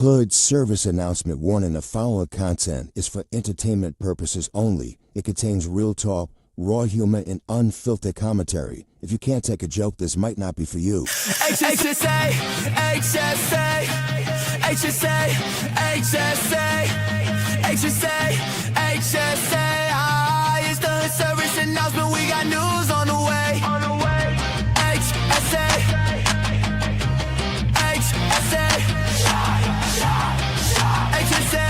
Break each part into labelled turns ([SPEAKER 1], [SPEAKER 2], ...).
[SPEAKER 1] Hood service announcement warning: the following content is for entertainment purposes only. It contains real talk, raw humor, and unfiltered commentary. If you can't take a joke, this might not be for you.
[SPEAKER 2] HSA, HSA, HSA, HSA, HSA, HSA. It's the service announcement. We got news on the way. HSA, HSA, HSA.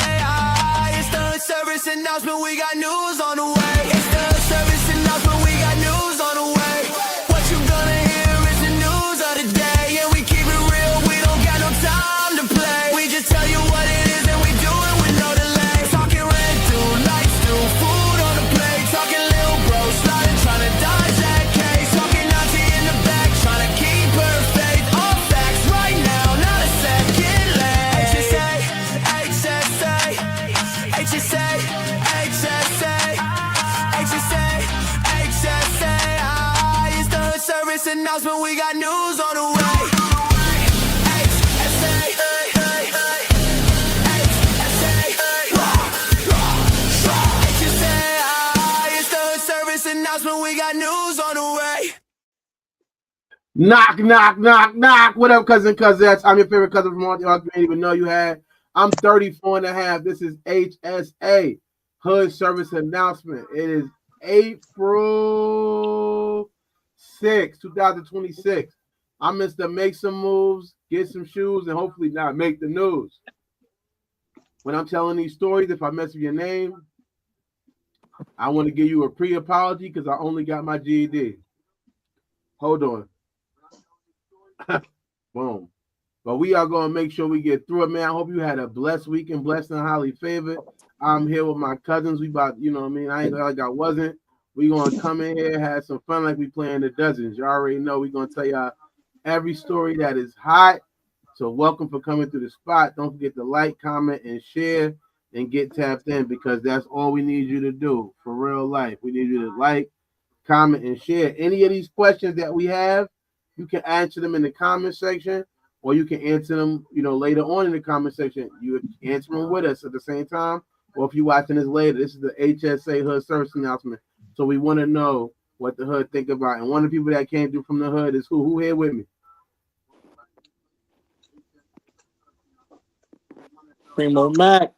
[SPEAKER 2] It's the service announcement. We got news on the way. It's the service announcement. We got news on the way. What you gonna hear is the news of the day, and we keep it real. We don't got no time to play. We just tell you what it is, and we do it with no delay. Talking red through lights through food on the plate. Talking little bro sliding, trying to dodge that case. Talking Nazi in the back, trying to keep her faith. All facts right now, not a second late. HSA, HSA, HSA, HSA, HSA, HSA. It's the service announcement. We got news on the way. HSA, it's the service announcement. We got news on the way.
[SPEAKER 3] Knock, knock, knock, knock. What up, cousin, cousins? I'm your favorite cousin from all you didn't even know you had. I'm 34 and a half. This is HSA, Hood Service Announcement. It is April 6, 2026. I'm Mr. Make Some Moves, Get Some Shoes, and hopefully not make the news. When I'm telling these stories, if I mess with your name, I want to give you a pre-apology because I only got my GED. Hold on. Boom. But we are going to make sure we get through it, man. I hope you had a blessed weekend, blessed and highly favored. I'm here with my cousins. We about, you know what I mean? I ain't like I wasn't. We going to come in here, have some fun like we playing the dozens. You already know we're going to tell y'all every story that is hot. So welcome for coming through the spot. Don't forget to like, comment, and share and get tapped in because that's all we need you to do for real life. We need you to like, comment, and share. Any of these questions that we have, you can answer them in the comment section or you can answer them, you know, later on in the comment section. You answer them with us at the same time. Or if you're watching this later, this is the HSA Hood Service Announcement. So we want to know what the hood think about. And one of the people that came through from the hood is who? Who here with me?
[SPEAKER 4] Primo Mac.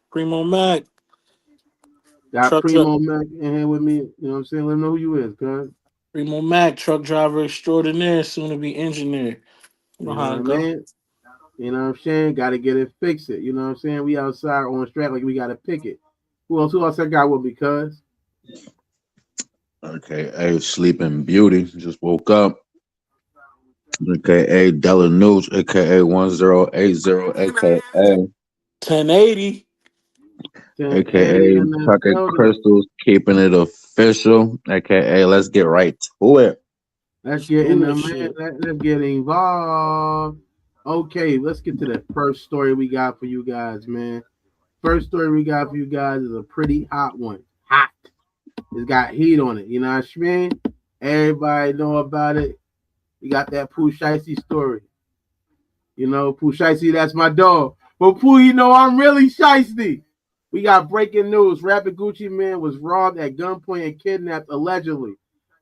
[SPEAKER 3] Got
[SPEAKER 4] Truck
[SPEAKER 3] Primo Mac in here with me. You know what I'm saying? Let them know who you is, cuz.
[SPEAKER 4] Primo Mac, truck driver extraordinaire, soon to be engineer. You know how it go.
[SPEAKER 3] Man? You know what I'm saying? Got to get it, fix it. You know what I'm saying? We outside on the track like we got to pick it. Who else I got with me, cuz?
[SPEAKER 5] Okay, hey, Sleeping Beauty just woke up. AKA Della Nooch, AKA 1080, AKA
[SPEAKER 4] 1080.
[SPEAKER 5] AKA Tucker Crystals, keeping it official, AKA let's get right to it.
[SPEAKER 3] Let's get in the man. Let's get involved. Okay, let's get to the first story we got for you guys, man. First story we got for you guys is a pretty hot one. Hot. It's got heat on it. You know what I mean? Everybody know about it. We got that Pooh Shiesty story. You know, Pooh Shiesty, that's my dog. But Pooh, you know I'm really shiesty. We got breaking news. Rapper Gucci Man was robbed at gunpoint and kidnapped allegedly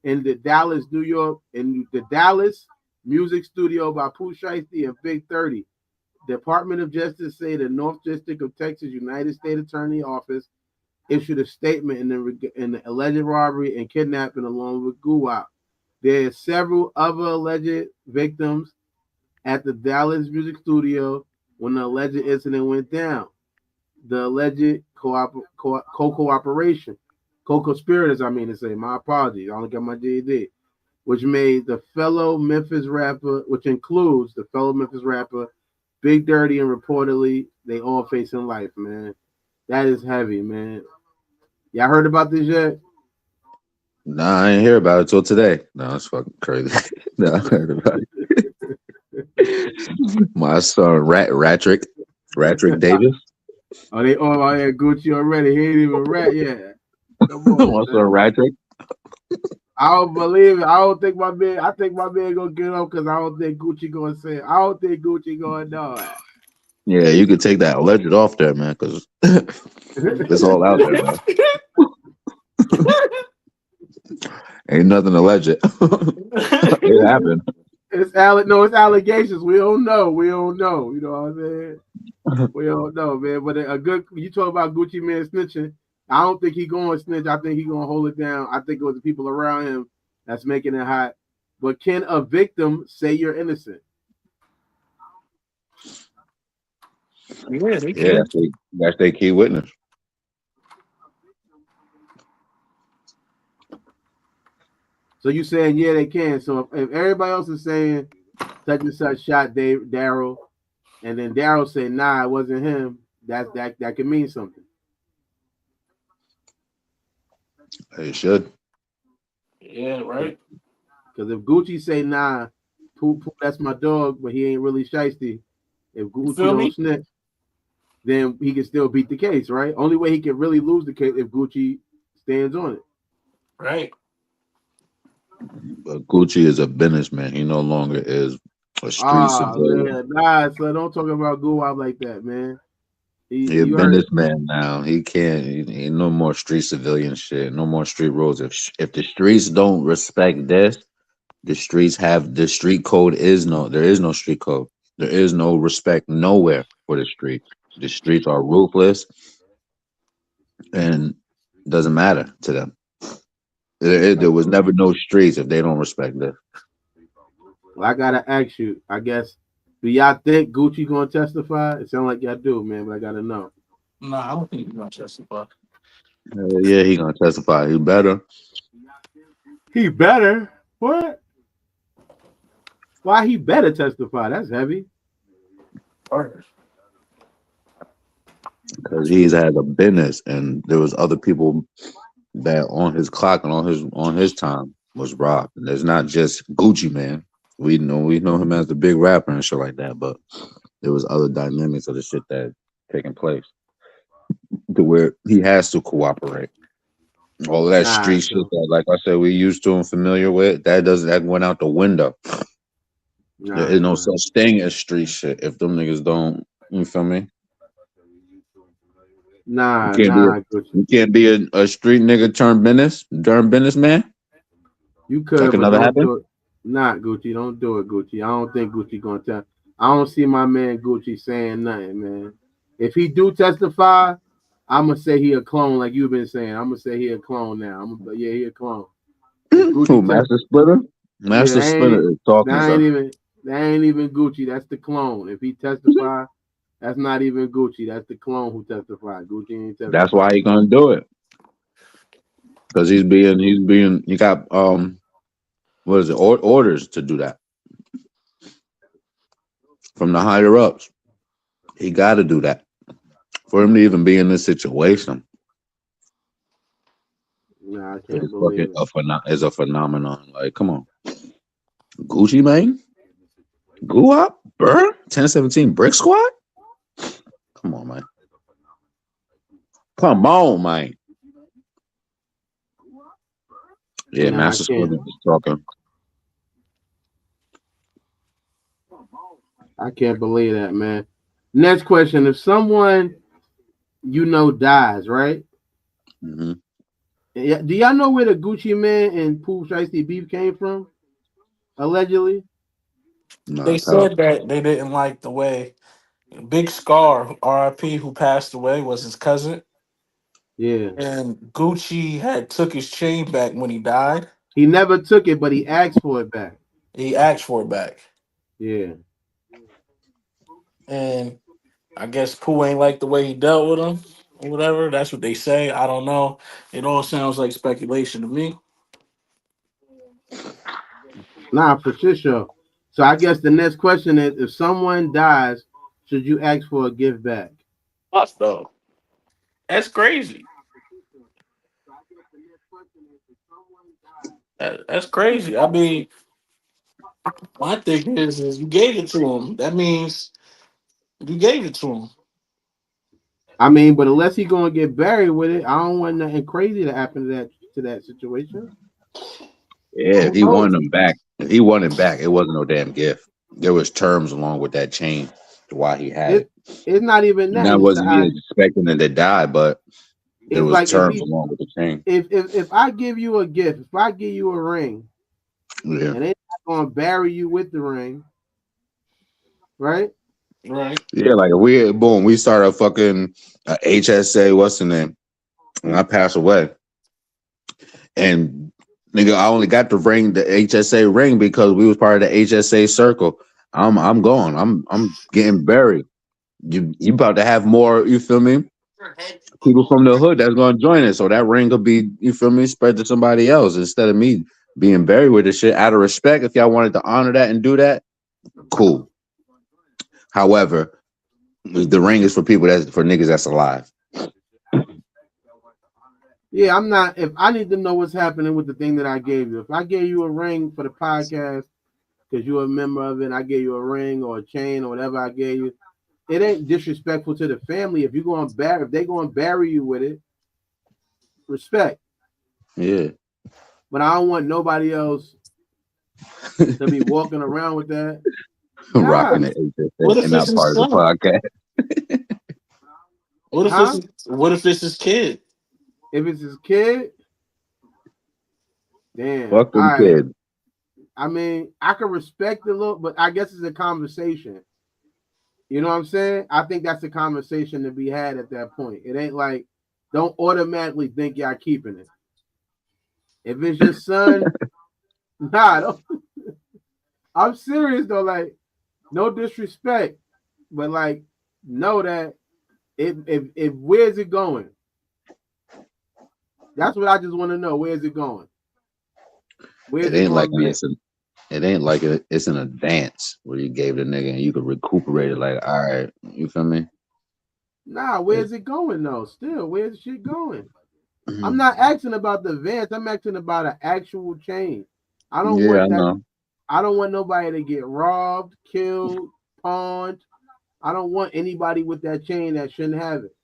[SPEAKER 3] in the Dallas, New York, in the Dallas music studio by Pooh Shiesty and Big30. Department of Justice say the North District of Texas United States Attorney Office issued a statement in the alleged robbery and kidnapping along with Guwop. There are several other alleged victims at the Dallas music studio when the alleged incident went down. The alleged co-conspirators, I mean to say, my apologies, I only got my GED, which includes the fellow Memphis rapper Big30, and reportedly they all facing life, man. That is heavy, man. Y'all heard about this yet?
[SPEAKER 5] Nah, I ain't hear about it till today. No, it's fucking crazy. No, I heard about it. My son Ratrick Davis.
[SPEAKER 3] Oh, they all out here Gucci already. He ain't even rat yet. Come on,
[SPEAKER 5] my son Ratrick.
[SPEAKER 3] I don't believe it. I don't think my man gonna get up because I don't think Gucci gonna say it. I don't think Gucci gonna know it.
[SPEAKER 5] Yeah, you could take that alleged off there, man, because it's all out there, man. Ain't nothing alleged. It happened.
[SPEAKER 3] It's allegations. We don't know. You know what I'm saying? We don't know, man. But a good, you talk about Gucci Man snitching. I don't think he going to snitch. I think he going to hold it down. I think it was the people around him that's making it hot. But can a victim say you're innocent?
[SPEAKER 4] Yeah, they can.
[SPEAKER 5] That's their key witness.
[SPEAKER 3] So you saying they can. So if everybody else is saying such and such shot Daryl, and then Daryl said nah, it wasn't him, that can mean something.
[SPEAKER 5] It should.
[SPEAKER 4] Yeah, right.
[SPEAKER 3] Because if Gucci say nah, Pooh, that's my dog, but he ain't really shiesty. If Gucci don't snitch, then he can still beat the case, right? Only way he can really lose the case if Gucci stands on it.
[SPEAKER 4] Right.
[SPEAKER 5] But Gucci is a businessman. He no longer is a street civilian.
[SPEAKER 3] Man. Nah, so don't talk about Guwop like that, man.
[SPEAKER 5] He's a businessman now. He can't. He no more street civilian shit. No more street rules. If the streets don't respect this, the street code is there is no street code. There is no respect nowhere for the street. The streets are ruthless, and it doesn't matter to them. There was never no streets if they don't respect this.
[SPEAKER 3] Well, I gotta ask you. I guess, do y'all think Gucci gonna testify? It sounds like y'all do, man. But I gotta know.
[SPEAKER 4] Nah, I don't think he's gonna testify.
[SPEAKER 5] Yeah, he gonna testify. He better.
[SPEAKER 3] He better. What? Why he better testify? That's heavy.
[SPEAKER 5] Because he's had a business, and there was other people that on his clock and on his time was robbed. And it's not just Gucci Man. We know him as the big rapper and shit like that, but there was other dynamics of the shit that taking place to where he has to cooperate. All of that street shit that, like I said, we used to and familiar with, that went out the window. There is no such thing as street shit if them niggas don't. You feel me? You can't be a street nigga turned businessman.
[SPEAKER 3] You could,
[SPEAKER 5] that could never happen.
[SPEAKER 3] Not Gucci. Don't do it, Gucci. I don't think Gucci gonna tell. I don't see my man Gucci saying nothing, man. If he do testify, I'm gonna say he a clone, like you've been saying. I'm gonna say he a clone now. He a clone.
[SPEAKER 5] Who, Master Splitter? Master Splitter is talking.
[SPEAKER 3] That ain't even Gucci. That's the clone. If he testify, that's not even Gucci. That's the clone who testified. Gucci ain't testify.
[SPEAKER 5] That's why he gonna do it. Because he got what is it? Orders to do that from the higher ups. He got to do that for him to even be in this situation.
[SPEAKER 3] Nah, I can't believe it.
[SPEAKER 5] It's a phenomenon. Like, come on, Gucci man, Guwop, Burr, 1017 Brick Squad. Come on, man. Come on, man. Yeah, Master Splitter is talking.
[SPEAKER 3] I can't believe that, man. Next question: if someone dies, right?
[SPEAKER 5] Mm-hmm.
[SPEAKER 3] Do y'all know where the Gucci Man and Pooh Shiesty beef came from? Allegedly,
[SPEAKER 4] they said that they didn't like the way Big Scar, R.I.P., who passed away, was his cousin.
[SPEAKER 3] Yeah,
[SPEAKER 4] and Gucci had took his chain back when he died.
[SPEAKER 3] He never took it, but he asked for it back.
[SPEAKER 4] He asked for it back.
[SPEAKER 3] Yeah.
[SPEAKER 4] And I guess Pooh ain't like the way he dealt with him or whatever. That's what they say. I don't know. It all sounds like speculation to me.
[SPEAKER 3] Nah, for sure. So I guess the next question is, if someone dies, should you ask for a gift back?
[SPEAKER 4] What though? That's crazy. That's crazy. I mean, my thing is you gave it to him. That means you gave it to him.
[SPEAKER 3] I mean, but unless he's gonna get buried with it, I don't want nothing crazy to happen to that situation.
[SPEAKER 5] Yeah, if he wanted him back, it wasn't no damn gift. There was terms along with that chain to why he had it.
[SPEAKER 3] It's not even that.
[SPEAKER 5] That
[SPEAKER 3] It's the
[SPEAKER 5] wasn't me expecting them to die, but there
[SPEAKER 3] it's
[SPEAKER 5] was
[SPEAKER 3] like if
[SPEAKER 5] terms along with the chain.
[SPEAKER 3] if I give you a gift, if I give you a ring,
[SPEAKER 5] Yeah.
[SPEAKER 3] and they're not gonna bury you with the ring, right?
[SPEAKER 4] Right.
[SPEAKER 5] Yeah, like we start a fucking HSA, what's the name? When I pass away. And nigga, I only got the HSA ring because we was part of the HSA circle. I'm gone. I'm getting buried. You about to have more, you feel me? People from the hood that's gonna join it. So that ring could be, you feel me, spread to somebody else instead of me being buried with this shit. Out of respect, if y'all wanted to honor that and do that, cool. However, the ring is for people that's for niggas that's alive.
[SPEAKER 3] Yeah, I'm not. If I need to know what's happening with the thing that I gave you, if I gave you a ring for the podcast because you're a member of it, and I gave you a ring or a chain or whatever I gave you, it ain't disrespectful to the family. If they going to bury you with it, respect.
[SPEAKER 5] Yeah.
[SPEAKER 3] But I don't want nobody else to be walking around with that.
[SPEAKER 5] Rocking it
[SPEAKER 4] What if
[SPEAKER 5] and
[SPEAKER 4] it's
[SPEAKER 5] not
[SPEAKER 4] his
[SPEAKER 5] part of the
[SPEAKER 4] son?
[SPEAKER 5] podcast.
[SPEAKER 4] What if it's his kid?
[SPEAKER 3] If it's his kid, damn.
[SPEAKER 5] Fuck them kids.
[SPEAKER 3] I mean, I can respect the look, but I guess it's a conversation. You know what I'm saying? I think that's a conversation to be had at that point. It ain't like, don't automatically think y'all keeping it. If it's your son, don't. I'm serious though. Like, no disrespect, but like, know that if where's it going? That's what I just want to know. Where's it going?
[SPEAKER 5] It ain't like it's an advance where you gave the nigga and you could recuperate it. Like, all right, you feel me?
[SPEAKER 3] Nah, where's it going though? Still, where's the shit going? I'm not asking about the advance. I'm asking about an actual chain. I don't want that.
[SPEAKER 5] Know.
[SPEAKER 3] I don't want nobody to get robbed, killed, pawned. I don't want anybody with that chain that shouldn't have it.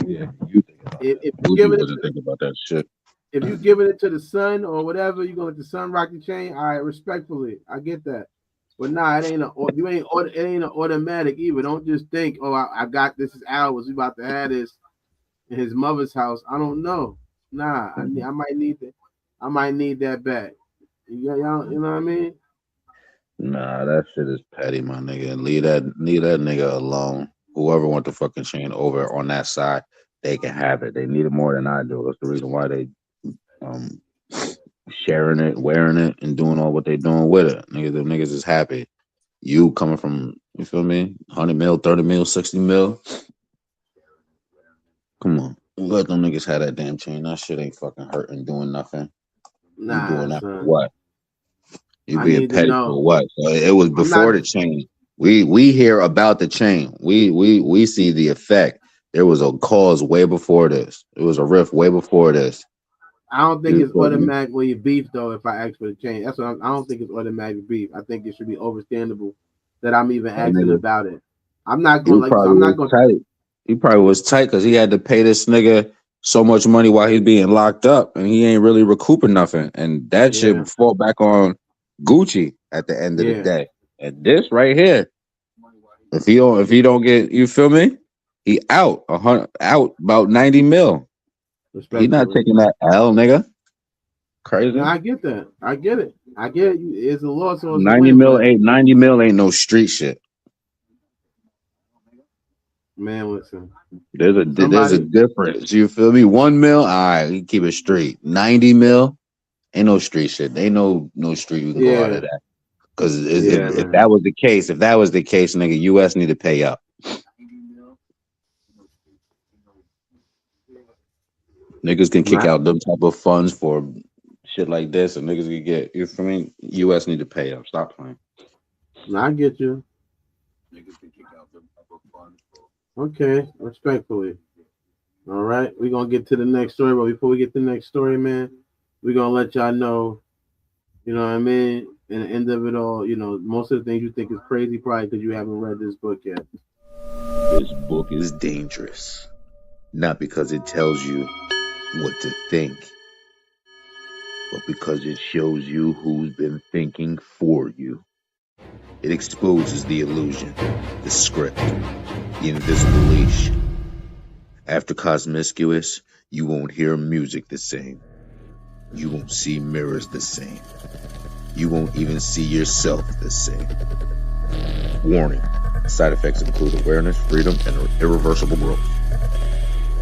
[SPEAKER 5] Yeah, you think about
[SPEAKER 3] if you give it
[SPEAKER 5] think about that shit.
[SPEAKER 3] If you giving it to the son or whatever, you gonna let the son rock the chain. All right, respectfully, I get that. But nah, it ain't an automatic either. Don't just think, oh, I got this is ours. We about to have this in his mother's house. I don't know. Nah, I might need that. I might need that back. You know what I mean?
[SPEAKER 5] Nah, that shit is petty, my nigga. Leave that nigga alone. Whoever want the fucking chain over on that side, they can have it. They need it more than I do. That's the reason why they sharing it, wearing it, and doing all what they doing with it. Them niggas is happy. You coming from, you feel me? 100 mil, 30 mil, 60 mil. Come on. Let them niggas have that damn chain. That shit ain't fucking hurting, doing nothing.
[SPEAKER 3] Nah,
[SPEAKER 5] you doing that
[SPEAKER 3] son.
[SPEAKER 5] for what? You
[SPEAKER 3] I
[SPEAKER 5] being petty for what? So it was before the chain. We hear about the chain. We see the effect. There was a cause way before this. It was a rift way before this.
[SPEAKER 3] I don't think it's automatically beef though. If I ask for the chain, that's what I don't think it's automatic beef. I think it should be understandable that I'm even asking about it. I'm not going
[SPEAKER 5] tight. He probably was tight because he had to pay this nigga so much money while he's being locked up, and he ain't really recouping nothing. And that shit fall back on Gucci at the end of the day. And this right here, if he don't get, you feel me? He out about 90 mil. He not taking that L, nigga. Crazy.
[SPEAKER 3] No, I get that. I get it. I get it. It's a loss. So
[SPEAKER 5] 90 mil ain't no street shit.
[SPEAKER 3] Man, listen.
[SPEAKER 5] There's a difference. You feel me? 1 mil, all right, you keep it street. 90 mil, ain't no street shit. Ain't no street you can go out of that. Because if that was the case, nigga, US need to pay up. Niggas can kick out them type of funds for shit like this, and niggas can get, you feel me? US need to pay up. Stop playing.
[SPEAKER 3] I get you. Niggas can kick out them type of funds. Okay, respectfully. All right, we're gonna get to the next story, but before we get to the next story, man, we're gonna let y'all know, you know what I mean? In the end of it all, you know, most of the things you think is crazy, probably because you haven't read this book yet.
[SPEAKER 5] This book is dangerous. Not because it tells you what to think, but because it shows you who's been thinking for you. It exposes the illusion, the script, the invisible leash. After Cosmiscuous, you won't hear music the same. You won't see mirrors the same. You won't even see yourself the same. Warning. Side effects include awareness, freedom, and irreversible growth.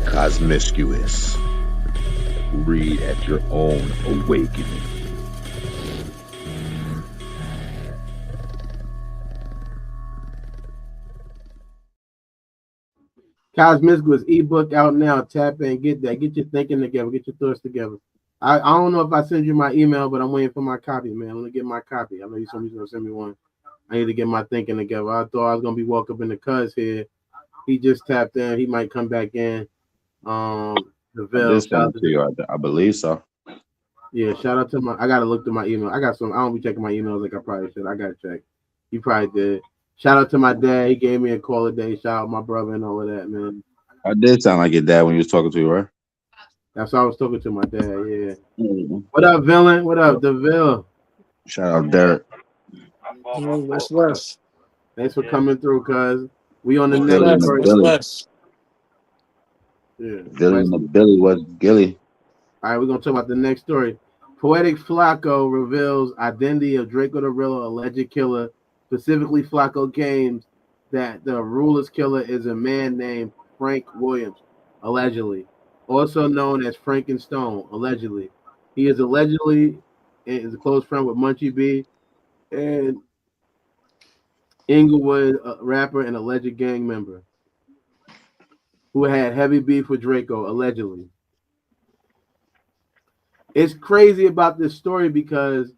[SPEAKER 5] Cosmiscuous. Read at your own awakening.
[SPEAKER 3] Cosmiscuous ebook out now. Tap in, get that. Get your thinking together. Get your thoughts together. I don't know if I send you my email, but I'm waiting for my copy, man. I'm gonna get my copy. I know somebody's gonna send me one. I need to get my thinking together. I thought I was gonna be walking up in the cuz here. He just tapped in. He might come back in. The Ville.
[SPEAKER 5] I believe so.
[SPEAKER 3] Yeah, shout out to my. I gotta look through my email. I don't be checking my emails like I probably should. I gotta check. He probably did. Shout out to my dad. He gave me a call today. Shout out my brother and all of that, man.
[SPEAKER 5] I did sound like your dad when you was talking to you, right?
[SPEAKER 3] That's why I was talking to my dad. Yeah. Mm-hmm. What up, villain? What up, DeVille?
[SPEAKER 5] Shout out, Derek.
[SPEAKER 4] West.
[SPEAKER 3] Thanks for coming through, cuz we on the next
[SPEAKER 5] West. Yeah. Billy was Gilly.
[SPEAKER 3] All right, we're gonna talk about the next story. Poetik Flakko reveals identity of Drakeo the Riller, alleged killer. Specifically, Flakko claims that the ruler's killer is a man named Frank Williams, allegedly, also known as Frankenstone, allegedly. He is allegedly a close friend with Munchie B and Inglewood, a rapper and alleged gang member who had heavy beef with Drakeo, allegedly. It's crazy about this story because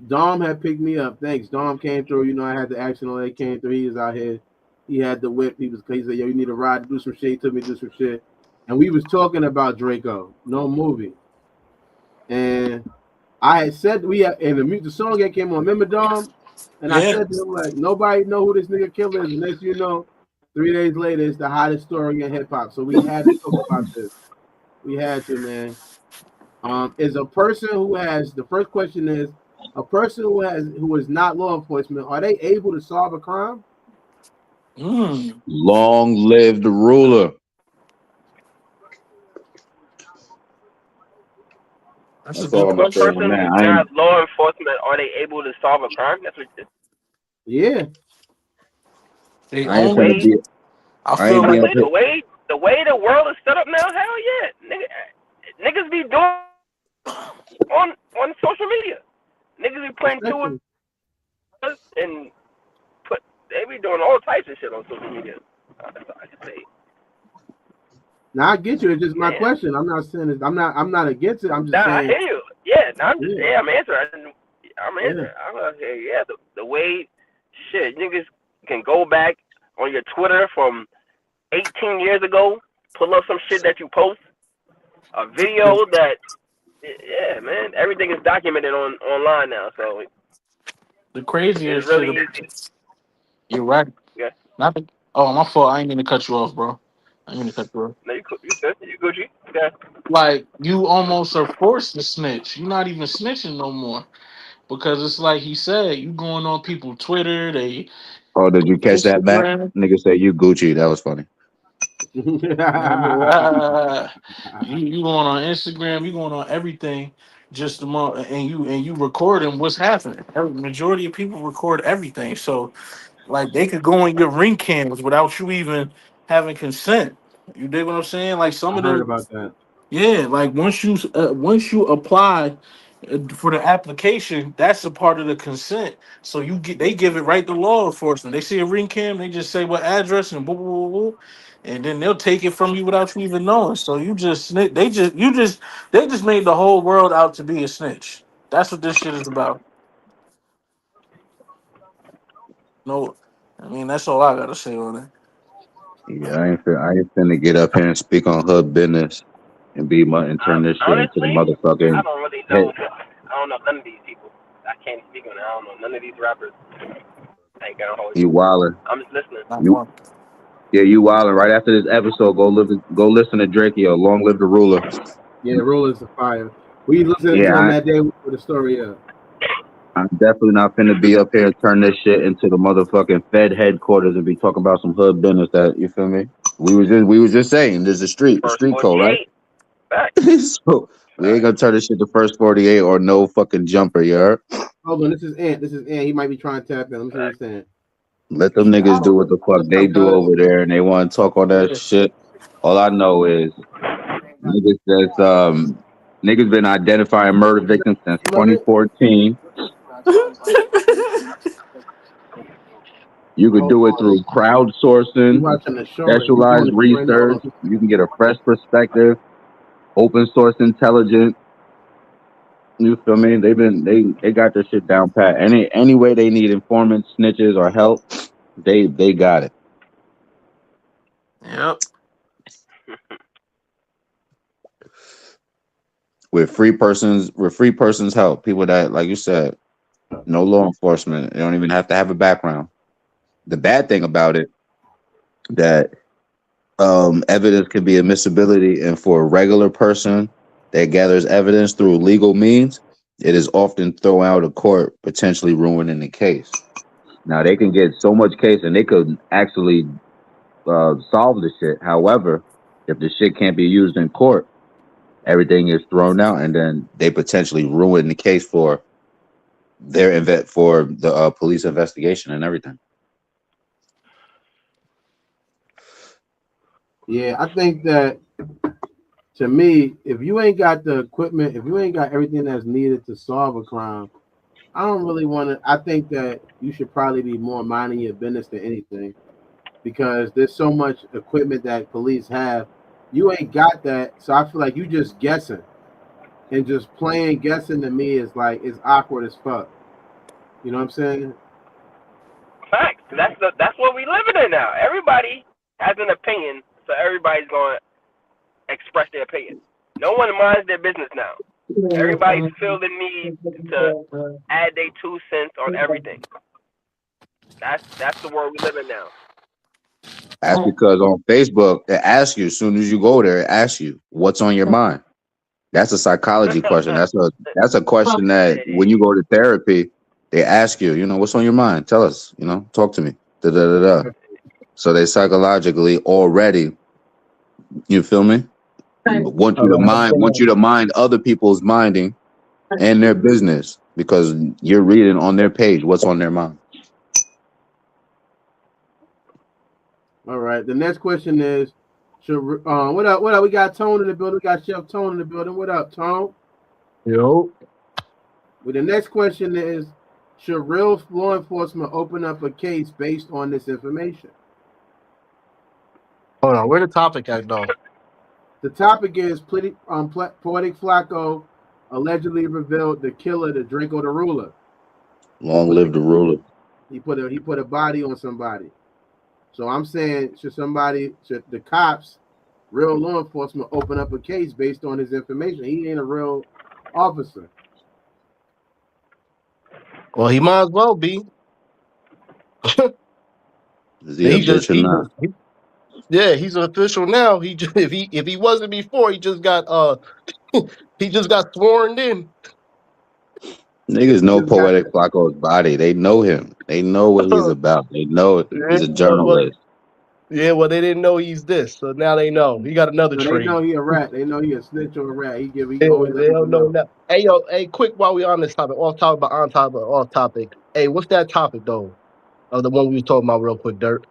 [SPEAKER 3] Dom had picked me up. Thanks. Dom came through. You know, I had the accident. They came through. He was out here. He had the whip. He said, yo, you need a ride to do some shit. He took me to do some shit. And we was talking about Drakeo, no movie. And I had said and the song that came on, remember Dom? And I said to him, like, nobody know who this nigga killer is. And next you know, 3 days later, it's the hottest story in hip hop. So we had to talk about this. We had to, man. Is a person who has, the first question is, a person who is not law enforcement, are they able to solve a crime?
[SPEAKER 5] Long live the ruler.
[SPEAKER 6] That's a good question. Person who's not law enforcement, are they able to solve a crime? That's what it is.
[SPEAKER 3] Yeah.
[SPEAKER 6] I feel like the way the world is set up now, hell yeah. Niggas be doing on social media. Niggas be playing through it and they be doing all types of shit on social media. I can say.
[SPEAKER 3] Now I get you. It's just my question. I'm not saying it. I'm not against it. I'm just saying.
[SPEAKER 6] I hear you. Yeah. I'm answering. I'm answering. I'm gonna say the way shit niggas can go back on your Twitter from 18 years ago, pull up some shit that you post, a video that. Yeah, man. Everything is documented online now. So
[SPEAKER 4] the craziest shit. You're right.
[SPEAKER 6] Yeah.
[SPEAKER 4] Oh, my fault. I ain't mean to cut you off, bro. I ain't mean to cut you off.
[SPEAKER 6] No, you good. You Gucci. Okay.
[SPEAKER 4] Like, you almost are forced to snitch. You're not even snitching no more. Because it's like he said, you going on people's Twitter,
[SPEAKER 5] Oh, did you catch that back? Nigga said you Gucci. That was funny.
[SPEAKER 4] You going on Instagram, you going on everything, just and you recording what's happening. Majority of people record everything, so like they could go on your ring cams without you even having consent. You dig what I'm saying? Like some of them.
[SPEAKER 3] Heard about that.
[SPEAKER 4] Yeah, like once you apply for the application, that's a part of the consent. So they give it right to law enforcement. They see a ring cam, they just say what address and boo boo boo, and then they'll take it from you without you even knowing. So you just snitch. They just made the whole world out to be a snitch. That's what this shit is about. No, I mean that's all I gotta say on it.
[SPEAKER 5] Yeah, I ain't finna get up here and speak on her business and turn this shit into the motherfucking.
[SPEAKER 6] I don't really know. I don't know none of these people. I can't speak on it. I don't know none of these rappers. I ain't gonna hold you.
[SPEAKER 5] You wildin'.
[SPEAKER 6] I'm just listening.
[SPEAKER 5] You wildin'. Right after this episode, go listen to Drakeo. Long live the ruler.
[SPEAKER 3] Yeah, the ruler's a fire. We listened to him that day with the story.
[SPEAKER 5] I'm definitely not finna be up here and turn this shit into the motherfucking Fed headquarters and be talking about some hood business that, you feel me? We was just saying there's a street code, right? So we ain't gonna turn this shit to first 48 or no fucking jumper, you heard?
[SPEAKER 3] Hold on, this is Ant. He might be trying to tap in. Let me see what he's saying.
[SPEAKER 5] Let them niggas do what the fuck they do over there, and they want to talk on that shit. All I know is niggas been identifying murder victims since 2014. You could do it through crowdsourcing, specialized research. You can get a fresh perspective, open source intelligence. You feel me? They got their shit down pat. Any way they need informants, snitches, or help, they got it.
[SPEAKER 4] Yep.
[SPEAKER 5] With free persons help, people that, like you said, no law enforcement, they don't even have to have a background. The bad thing about it, that evidence can be admissibility, and for a regular person that gathers evidence through legal means, it is often thrown out of court, potentially ruining the case. Now, they can get so much case and they could actually solve the shit. However, if the shit can't be used in court, everything is thrown out, and then they potentially ruin the case for the police investigation and everything.
[SPEAKER 3] Yeah, I think that, to me, if you ain't got the equipment, if you ain't got everything that's needed to solve a crime, I don't really want to. I think that you should probably be more minding your business than anything, because there's so much equipment that police have. You ain't got that, so I feel like you just guessing, and just playing guessing to me is like, it's awkward as fuck. You know what I'm saying?
[SPEAKER 6] Facts. That's what we living in now. Everybody has an opinion, so everybody's going to express their opinion. No one minds their business now. Everybody feels the need to add their 2 cents on everything. That's the world we live in now.
[SPEAKER 5] That's because on Facebook, it asks you, as soon as you go there, it asks you, what's on your mind? That's a psychology question. That's a question that when you go to therapy, they ask you, what's on your mind? Tell us, talk to me. So they psychologically already, you feel me? Want you to mind other people's minding and their business, because you're reading on their page what's on their mind.
[SPEAKER 3] All right. The next question is, what up? What up? We got Tone in the building. We got Chef Tone in the building. What up, Tone?
[SPEAKER 7] Yo.
[SPEAKER 3] Well, the next question is, should real law enforcement open up a case based on this information?
[SPEAKER 7] Hold on. Where the topic at, though?
[SPEAKER 3] The topic is Poetik Flakko allegedly revealed the killer to Drakeo the ruler.
[SPEAKER 5] Long live the ruler.
[SPEAKER 3] He put a body on somebody. So I'm saying, should the cops, real law enforcement, open up a case based on his information? He ain't a real officer.
[SPEAKER 7] Well, he might as well be.
[SPEAKER 5] Is he official now?
[SPEAKER 7] Yeah, he's an official now. If he wasn't before, he just got sworn in.
[SPEAKER 5] Niggas know Poetik Flakko's body. They know him. They know what he's about. They know he's a journalist.
[SPEAKER 7] Well, they didn't know he's this, so now they know. He got another trade.
[SPEAKER 3] They know he a rat. They know he a snitch or a rat. They
[SPEAKER 7] don't know that. Hey, quick, while we on this topic, off topic, but on topic, off topic. Hey, what's that topic though? Of the one we was talking about real quick, Dirt.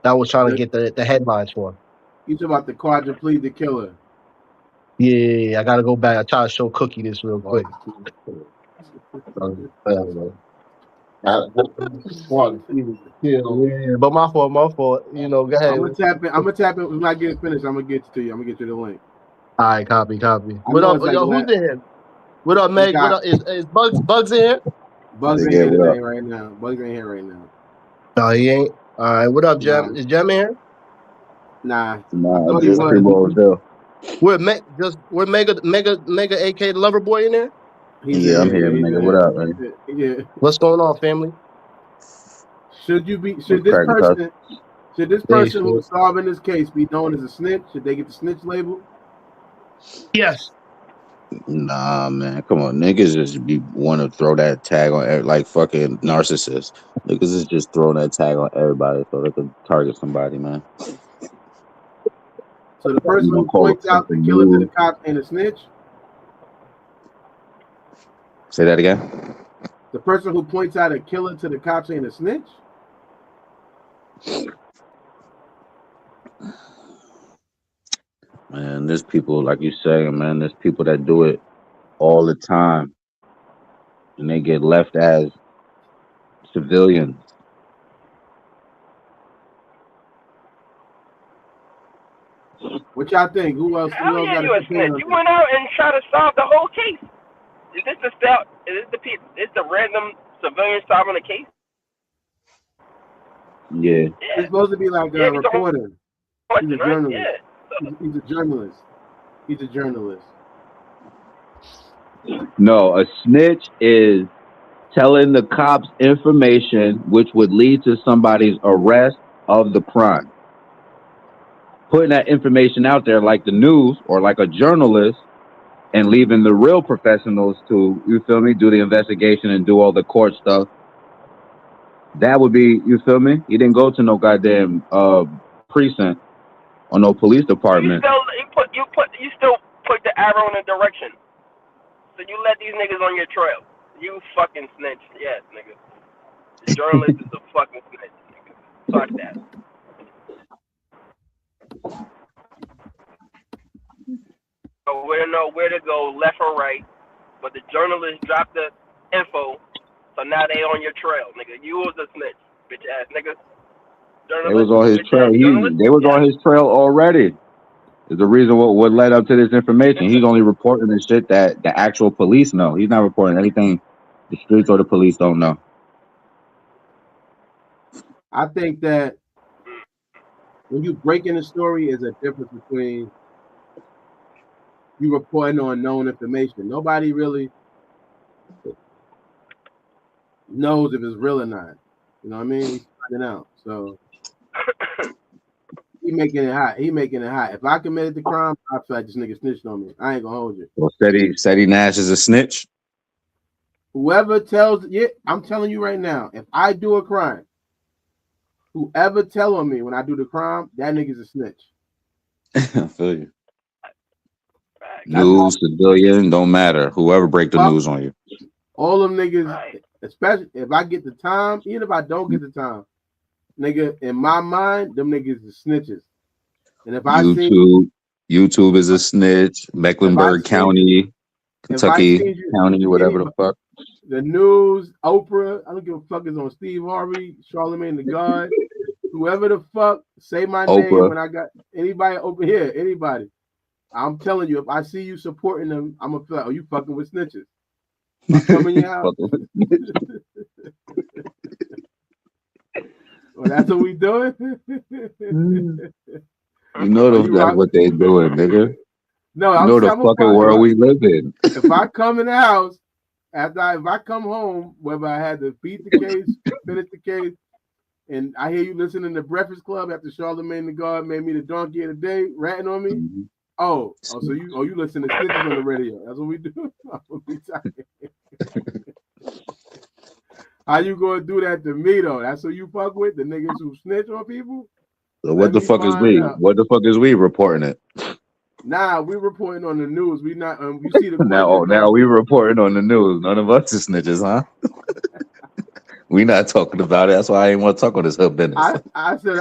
[SPEAKER 7] That was trying to get the headlines for.
[SPEAKER 3] You talking about the quadriplegic killer?
[SPEAKER 7] Yeah, I gotta go back. I try to show Cookie this real quick. But my fault. Go ahead.
[SPEAKER 3] I'm gonna tap it. When I get it finished, I'm gonna get it to you. I'm gonna get you the link.
[SPEAKER 7] All right, copy. What up, who's in? What up, Meg? What up? Is Bugs in here?
[SPEAKER 3] Bugs ain't here right now. Bugs ain't here right now.
[SPEAKER 7] No, he ain't. All right, what up, Jem? Is Jem in here?
[SPEAKER 3] Nah.
[SPEAKER 5] Just
[SPEAKER 7] We're Mega, AK the Lover Boy in there.
[SPEAKER 5] I'm here, nigga. What up, man?
[SPEAKER 3] Yeah.
[SPEAKER 7] What's going on, family?
[SPEAKER 3] Should this person who's solving this case be known as a snitch? Should they get the snitch label?
[SPEAKER 7] Yes.
[SPEAKER 5] Nah, man, come on, niggas just be want to throw that tag on like fucking narcissists. Niggas is just throwing that tag on everybody so they can target somebody, man.
[SPEAKER 3] So the person who
[SPEAKER 5] Call
[SPEAKER 3] points out the killer to the cops ain't a snitch?
[SPEAKER 5] Say that again?
[SPEAKER 3] The person who points out a killer to the cops ain't a snitch?
[SPEAKER 5] Man, there's people, like you say, man, there's people that do it all the time. And they get left as civilians.
[SPEAKER 3] What y'all think? Who else?
[SPEAKER 6] Hell yeah, you a snitch. You went out and tried to solve the whole case. Is this the step? Is this the random civilian solving the case?
[SPEAKER 5] Yeah.
[SPEAKER 3] It's supposed to be like a reporter. He's a journalist.
[SPEAKER 6] Yeah.
[SPEAKER 3] He's a journalist. He's a journalist.
[SPEAKER 5] No, a snitch is telling the cops information which would lead to somebody's arrest of the crime. Putting that information out there like the news or like a journalist and leaving the real professionals to, you feel me, do the investigation and do all the court stuff. That would be, you feel me? You didn't go to no goddamn precinct or no police department.
[SPEAKER 6] You still put the arrow in the direction. So you let these niggas on your trail. You fucking snitch. Yes, nigga. The journalist is a fucking snitch, nigga. Fuck that. So we don't know where to go, left or right. But the journalist dropped the info, so now they on your trail, nigga. You was a snitch, bitch ass nigga.
[SPEAKER 5] They was on his trail. They was on his trail already. Is the reason what led up to this information. He's only reporting the shit that the actual police know. He's not reporting anything the streets or the police don't know.
[SPEAKER 3] I think that when you break in a story, is a difference between you reporting on known information. Nobody really knows if it's real or not. You know what I mean? He's finding out. So he making it hot. If I committed the crime, I feel like this nigga snitched on me. I ain't gonna hold you.
[SPEAKER 5] Well, Steady Nash is a snitch.
[SPEAKER 3] Whoever tells, I'm telling you right now, if I do a crime, whoever tell on me when I do the crime, that nigga's a snitch.
[SPEAKER 5] I feel you. News, civilian, don't matter. Whoever break the news on you.
[SPEAKER 3] All them niggas, especially if I get the time, even if I don't get the time, nigga, in my mind, them niggas is snitches. And if I
[SPEAKER 5] YouTube is a snitch. Mecklenburg County, Kentucky County, whatever the fuck.
[SPEAKER 3] The news, Oprah, I don't give a fuck is on Steve Harvey, Charlemagne the God, whoever the fuck say my name when I got anybody over here, anybody. I'm telling you, if I see you supporting them, I'm gonna feel like, oh, you fucking with snitches. I'm coming your house. Well, that's what we doing.
[SPEAKER 5] You know that's what they doing, nigga.
[SPEAKER 3] No,
[SPEAKER 5] you know the fucking world we live in.
[SPEAKER 3] If I come in the house, if I come home, whether I had to beat the case, finish the case, and I hear you listening to Breakfast Club after Charlemagne the God made me the donkey of the day, ratting on me. Mm-hmm. So you listen to snitches on the radio. That's what we do. How you gonna do that to me though? That's who you fuck with? The niggas who snitch on people?
[SPEAKER 5] So what the fuck is we? What the fuck is we reporting it?
[SPEAKER 3] Nah, we reporting on the news. We not you see the
[SPEAKER 5] now we reporting on the news. None of us is snitches, huh? We not talking about it. That's why I ain't want to talk on this hood business.
[SPEAKER 3] I said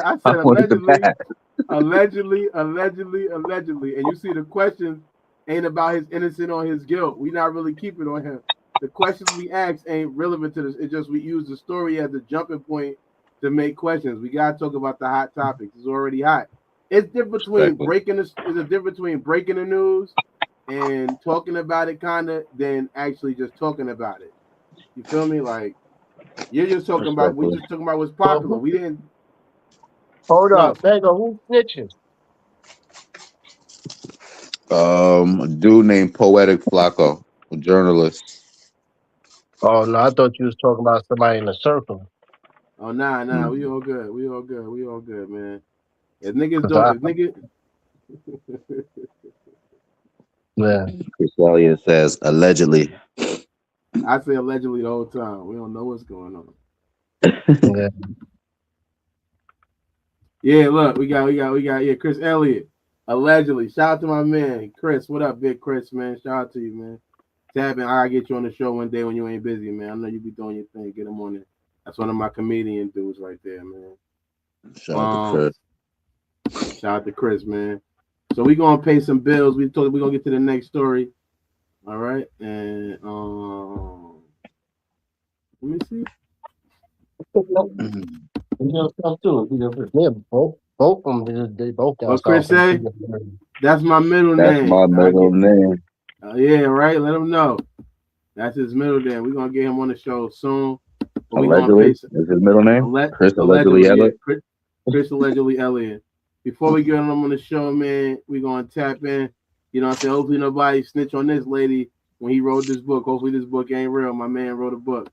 [SPEAKER 3] allegedly. And you see the questions ain't about his innocence or his guilt. We not really keeping on him. The questions we ask ain't relevant to this. It's just we use the story as a jumping point to make questions. We gotta talk about the hot topics. It's already hot. It's different between breaking the news and talking about it kinda than actually just talking about it. You feel me? Like you're just talking about what's popular. We didn't
[SPEAKER 7] hold up. Bango, who's snitching?
[SPEAKER 5] A dude named Poetik Flakko, a journalist.
[SPEAKER 7] Oh no, I thought you was talking about somebody in the circle.
[SPEAKER 3] Oh nah, we all good. We all good, man. If niggas don't,
[SPEAKER 7] Yeah.
[SPEAKER 5] Chris Elliott says allegedly.
[SPEAKER 3] I say allegedly the whole time. We don't know what's going on.
[SPEAKER 7] Yeah.
[SPEAKER 3] Yeah, look, we got Chris Elliott. Allegedly. Shout out to my man. Chris, what up, big Chris, man? Shout out to you, man. Tapping, I gotta get you on the show one day when you ain't busy, man. I know you be doing your thing. Get him on it. That's one of my comedian dudes right there, man.
[SPEAKER 5] Shout out to
[SPEAKER 3] Chris. Shout out to Chris, man. So we gonna pay some bills. We gonna get to the next story. All right, and let me see.
[SPEAKER 7] Yeah, both of them. They both got.
[SPEAKER 3] What Chris say? That's my middle
[SPEAKER 5] That's
[SPEAKER 3] name.
[SPEAKER 5] my middle name.
[SPEAKER 3] Yeah, right. Let him know. That's his middle name. We're gonna get him on the show soon.
[SPEAKER 5] Allegedly, is his middle name? Chris allegedly Elliott.
[SPEAKER 3] Chris allegedly Elliott. Before we get him on the show, man, we're gonna tap in. You know what I'm saying? Hopefully nobody snitch on this lady when he wrote this book. Hopefully this book ain't real. My man wrote a book.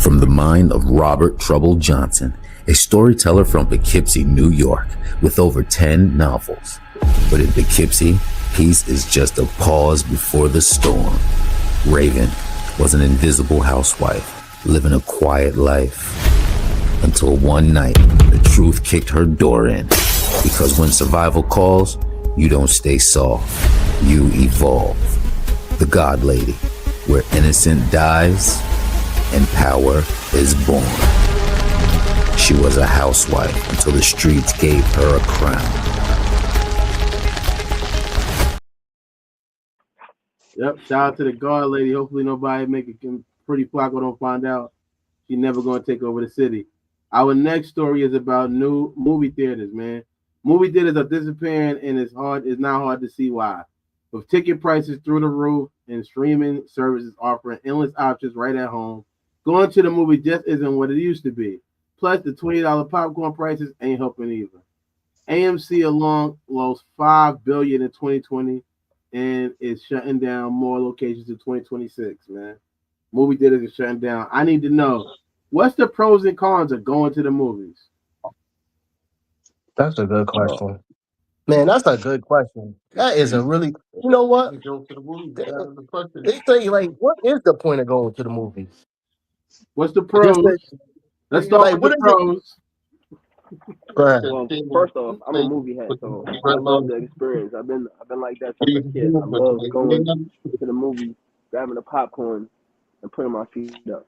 [SPEAKER 8] From the mind of Robert Trouble Johnson, a storyteller from Poughkeepsie, New York, with over 10 novels. But in Poughkeepsie, peace is just a pause before the storm. Raven was an invisible housewife, living a quiet life. Until one night, the truth kicked her door in. Because when survival calls, you don't stay soft, you evolve. The God Lady, where innocent dies and power is born. She was a housewife until the streets gave her a crown.
[SPEAKER 3] Yep, shout out to the God Lady. Hopefully nobody make it pretty Flakko don't find out. She's never gonna take over the city. Our next story is about new movie theaters, man. Movie theaters are disappearing and it's not hard to see why. With ticket prices through the roof and streaming services offering endless options right at home, going to the movie just isn't what it used to be. Plus, the $20 popcorn prices ain't helping either. AMC alone lost $5 billion in 2020 and is shutting down more locations in 2026, man. Movie theaters are shutting down. I need to know, what's the pros and cons of going to the movies?
[SPEAKER 7] That's a good question. Man, that's a good question. That is a really, you know what? They say, like, what is the point of going to the movies?
[SPEAKER 3] What's the pros? Let's start with the pros.
[SPEAKER 7] Go ahead.
[SPEAKER 6] Well, first off, I'm a movie head, so I love the experience. I've been like that since a kid. I love going to the movie, grabbing the popcorn, and putting my feet up.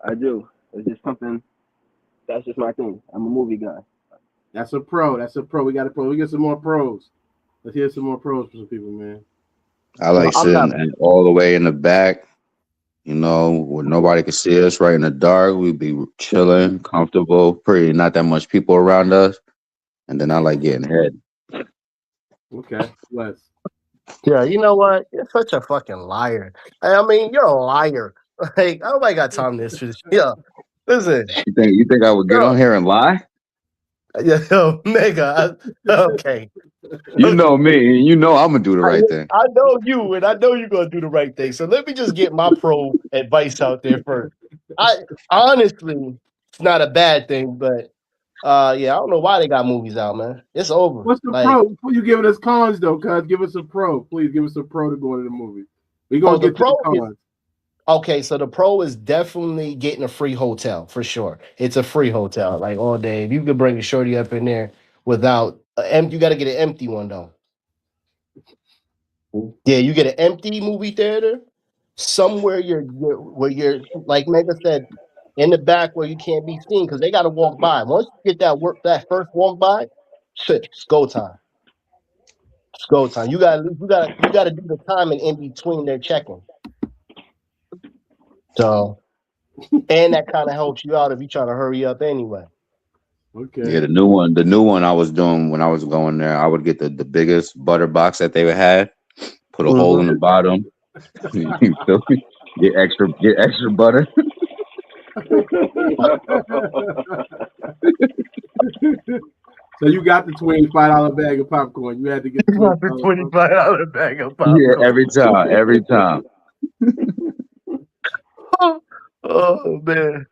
[SPEAKER 6] I do. It's just something. That's just my thing. I'm a movie guy.
[SPEAKER 3] That's a pro. We got a pro. We get some more pros. Let's hear some more pros for some people, man.
[SPEAKER 5] I like sitting all the way in the back, you know, where nobody can see us, right in the dark. We'd be chilling, comfortable, pretty, not that much people around us. And then I like getting head.
[SPEAKER 3] Okay, Wes.
[SPEAKER 7] Yeah, you know what? You're such a fucking liar. I mean, you're a liar. Like, nobody got time to this shit. Yeah, listen.
[SPEAKER 5] You think I would get on here and lie?
[SPEAKER 7] Yeah, nigga. Okay.
[SPEAKER 5] You know me, and you know I'm gonna do the right thing.
[SPEAKER 7] I know you, and I know you're gonna do the right thing. So let me just get my pro advice out there first. Honestly, it's not a bad thing, but yeah, I don't know why they got movies out, man. It's over.
[SPEAKER 3] What's the pro? Before you giving us cons though, cuz give us a pro. Please give us a pro to go to the movie. We gonna get to the cons.
[SPEAKER 7] Okay, so the pro is definitely getting a free hotel for sure. It's a free hotel, like all day. If you could bring a shorty up in there without you got to get an empty one though. Yeah, you get an empty movie theater somewhere where you're like Mega said in the back where you can't be seen because they got to walk by. Once you get that first walk by, it's go time. It's go time. You got to do the timing in between their checking. So, and that kind of helps you out if you're trying to hurry up anyway.
[SPEAKER 3] Okay.
[SPEAKER 5] Yeah, the new one I was doing when I was going there, I would get the biggest butter box that they had, put a hole in the bottom. You feel me? Get extra butter.
[SPEAKER 3] So you got the $25 bag of popcorn. You had to get the
[SPEAKER 7] $25 bag of popcorn.
[SPEAKER 5] Yeah, every time.
[SPEAKER 7] Oh man.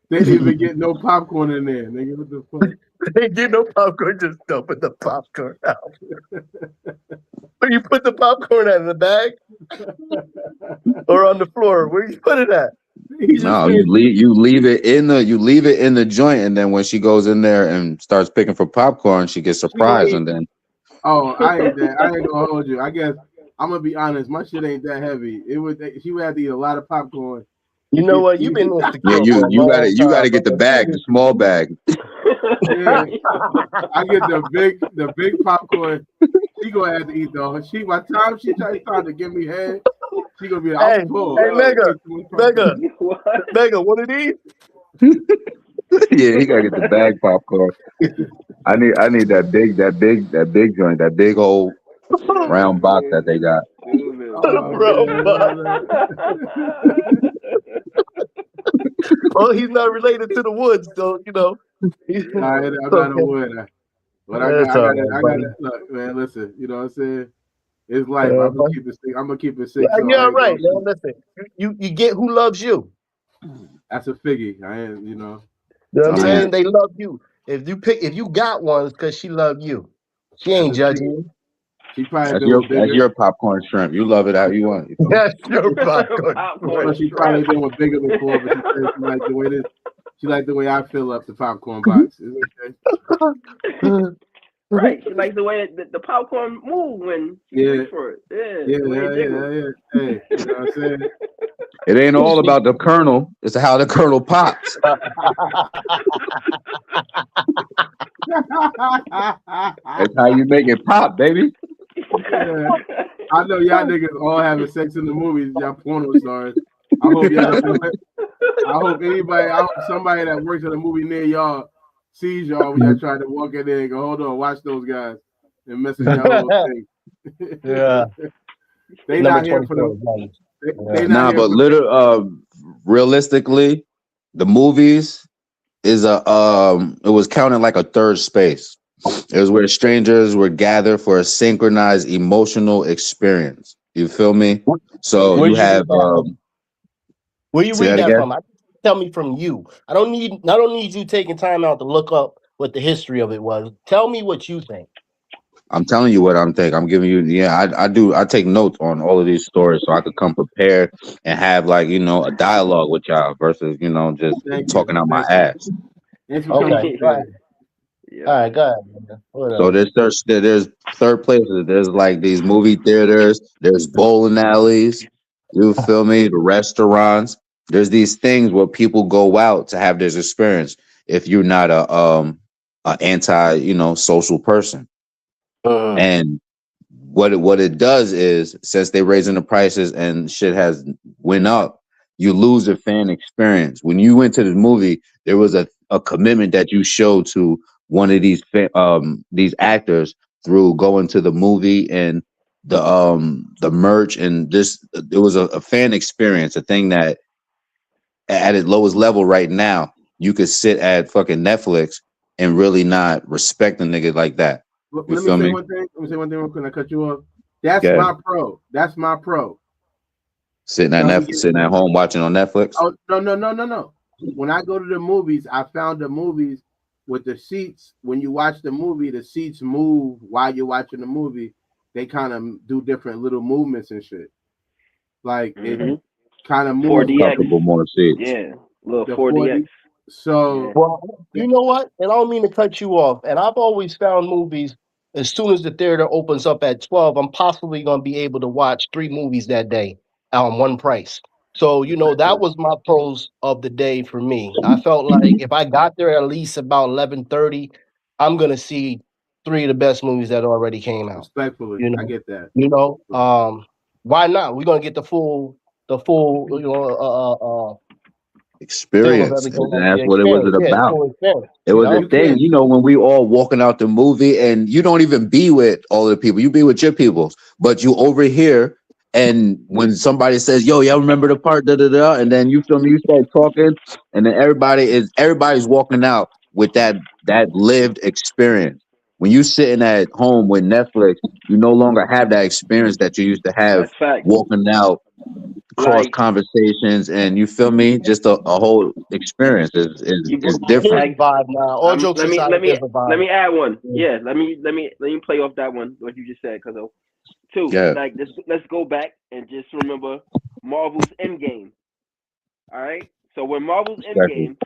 [SPEAKER 3] They didn't even get no popcorn in there. Nigga, what the fuck?
[SPEAKER 7] They get no popcorn, just dumping the popcorn out. do you put the popcorn at? In the bag or on the floor? Where you put it at?
[SPEAKER 5] No, you leave it in the joint, and then when she goes in there and starts picking for popcorn, she gets surprised, and then.
[SPEAKER 3] Oh, I ain't gonna hold you. I guess I'm gonna be honest. My shit ain't that heavy. She would have to eat a lot of popcorn.
[SPEAKER 7] You know what? You've been
[SPEAKER 5] Yeah, you gotta get the bag, the small bag.
[SPEAKER 3] Yeah, I get the big popcorn. She gonna have to eat though. By the time she trying to give me head, she gonna be like,
[SPEAKER 7] hey, Mega, what are these?
[SPEAKER 5] Yeah, he gotta get the bag popcorn. I need that big joint, that big old round box that they got.
[SPEAKER 7] Oh, he's not related to the woods, so you know.
[SPEAKER 3] I'm not a wood. But I gotta look, man. Listen, you know what I'm saying? It's life. I'm gonna keep it sick. I'm gonna keep it sick.
[SPEAKER 7] Yeah, right, man. Listen, you get who loves you.
[SPEAKER 3] That's a figgy. I ain't, you know.
[SPEAKER 7] You know what I'm saying? They love you. If you got one, it's because she loved you. She ain't judging you.
[SPEAKER 3] She probably
[SPEAKER 5] that's your popcorn shrimp. You love it how you want.
[SPEAKER 7] That's your popcorn.
[SPEAKER 3] She probably been with bigger before, but she like the way I fill up the popcorn box. Is it
[SPEAKER 6] okay? Right. She like the way the popcorn move when she reach for it. Yeah.
[SPEAKER 3] Hey, you know what I'm saying?
[SPEAKER 5] It ain't all about the kernel. It's how the kernel pops. That's how you make it pop, baby.
[SPEAKER 3] Yeah. I know y'all niggas all having sex in the movies. Y'all porno stars. I hope somebody that works at a movie near y'all sees y'all when y'all try to walk in there and go, hold on, watch those guys and mess with y'all whole thing.
[SPEAKER 7] Yeah.
[SPEAKER 3] They not here for them.
[SPEAKER 5] Realistically, the movies is it was counted like a third space. It was where strangers were gathered for a synchronized emotional experience. You feel me? So you have
[SPEAKER 7] where you read that from? Tell me from you. I don't need you taking time out to look up what the history of it was. Tell me what you think.
[SPEAKER 5] I'm telling you what I'm thinking. I'm giving you, I do. I take notes on all of these stories so I could come prepared and have a dialogue with y'all versus, just talking out my ass.
[SPEAKER 7] Okay. All right, go ahead.
[SPEAKER 5] So there's third places. There's like these movie theaters. There's bowling alleys. You feel me? The restaurants. There's these things where people go out to have this experience. If you're not a anti, social person. And what it does is, since they're raising the prices and shit has went up, you lose a fan experience. When you went to the movie, there was a commitment that you showed to one of these actors through going to the movie and the merch, and it was a fan experience, a thing that at its lowest level right now, you could sit at fucking Netflix and really not respect a nigga like that.
[SPEAKER 3] Let me say one thing real quick. I cut you off. That's my pro. That's my pro.
[SPEAKER 5] Sitting at Netflix, sitting at home watching on Netflix.
[SPEAKER 3] Oh no. When I go to the movies, I found the movies with the seats. When you watch the movie, the seats move while you're watching the movie. They kind of do different little movements and shit. Like it kind of moves.
[SPEAKER 5] 4DX. More seats.
[SPEAKER 6] Yeah, little 4DX.
[SPEAKER 3] So,
[SPEAKER 7] well, you know what? And I don't mean to cut you off. And I've always found movies, as soon as the theater opens up at 12, I'm possibly going to be able to watch 3 movies that day on one price. So, that was my pros of the day for me. I felt like if I got there at least about 11:30, I'm going to see 3 of the best movies that already came out.
[SPEAKER 3] Respectfully, I get that.
[SPEAKER 7] Why not? We're going to get the full
[SPEAKER 5] experience, and that's what it was about. It was a thing, when we all walking out the movie, and you don't even be with all the people, you be with your people, but you over here, and when somebody says, "Yo, y'all remember the part?" And then you feel me, you start talking, and then everybody's walking out with that lived experience. When you sitting at home with Netflix, you no longer have that experience that you used to have walking out cross conversations, and you feel me? Just a whole experience is different.
[SPEAKER 7] Vibe now. All jokes aside,
[SPEAKER 6] let me add one. Yeah, let me play off that one what you just said, because two, like let's go back and just remember Marvel's Endgame. All right, so when Marvel's Endgame,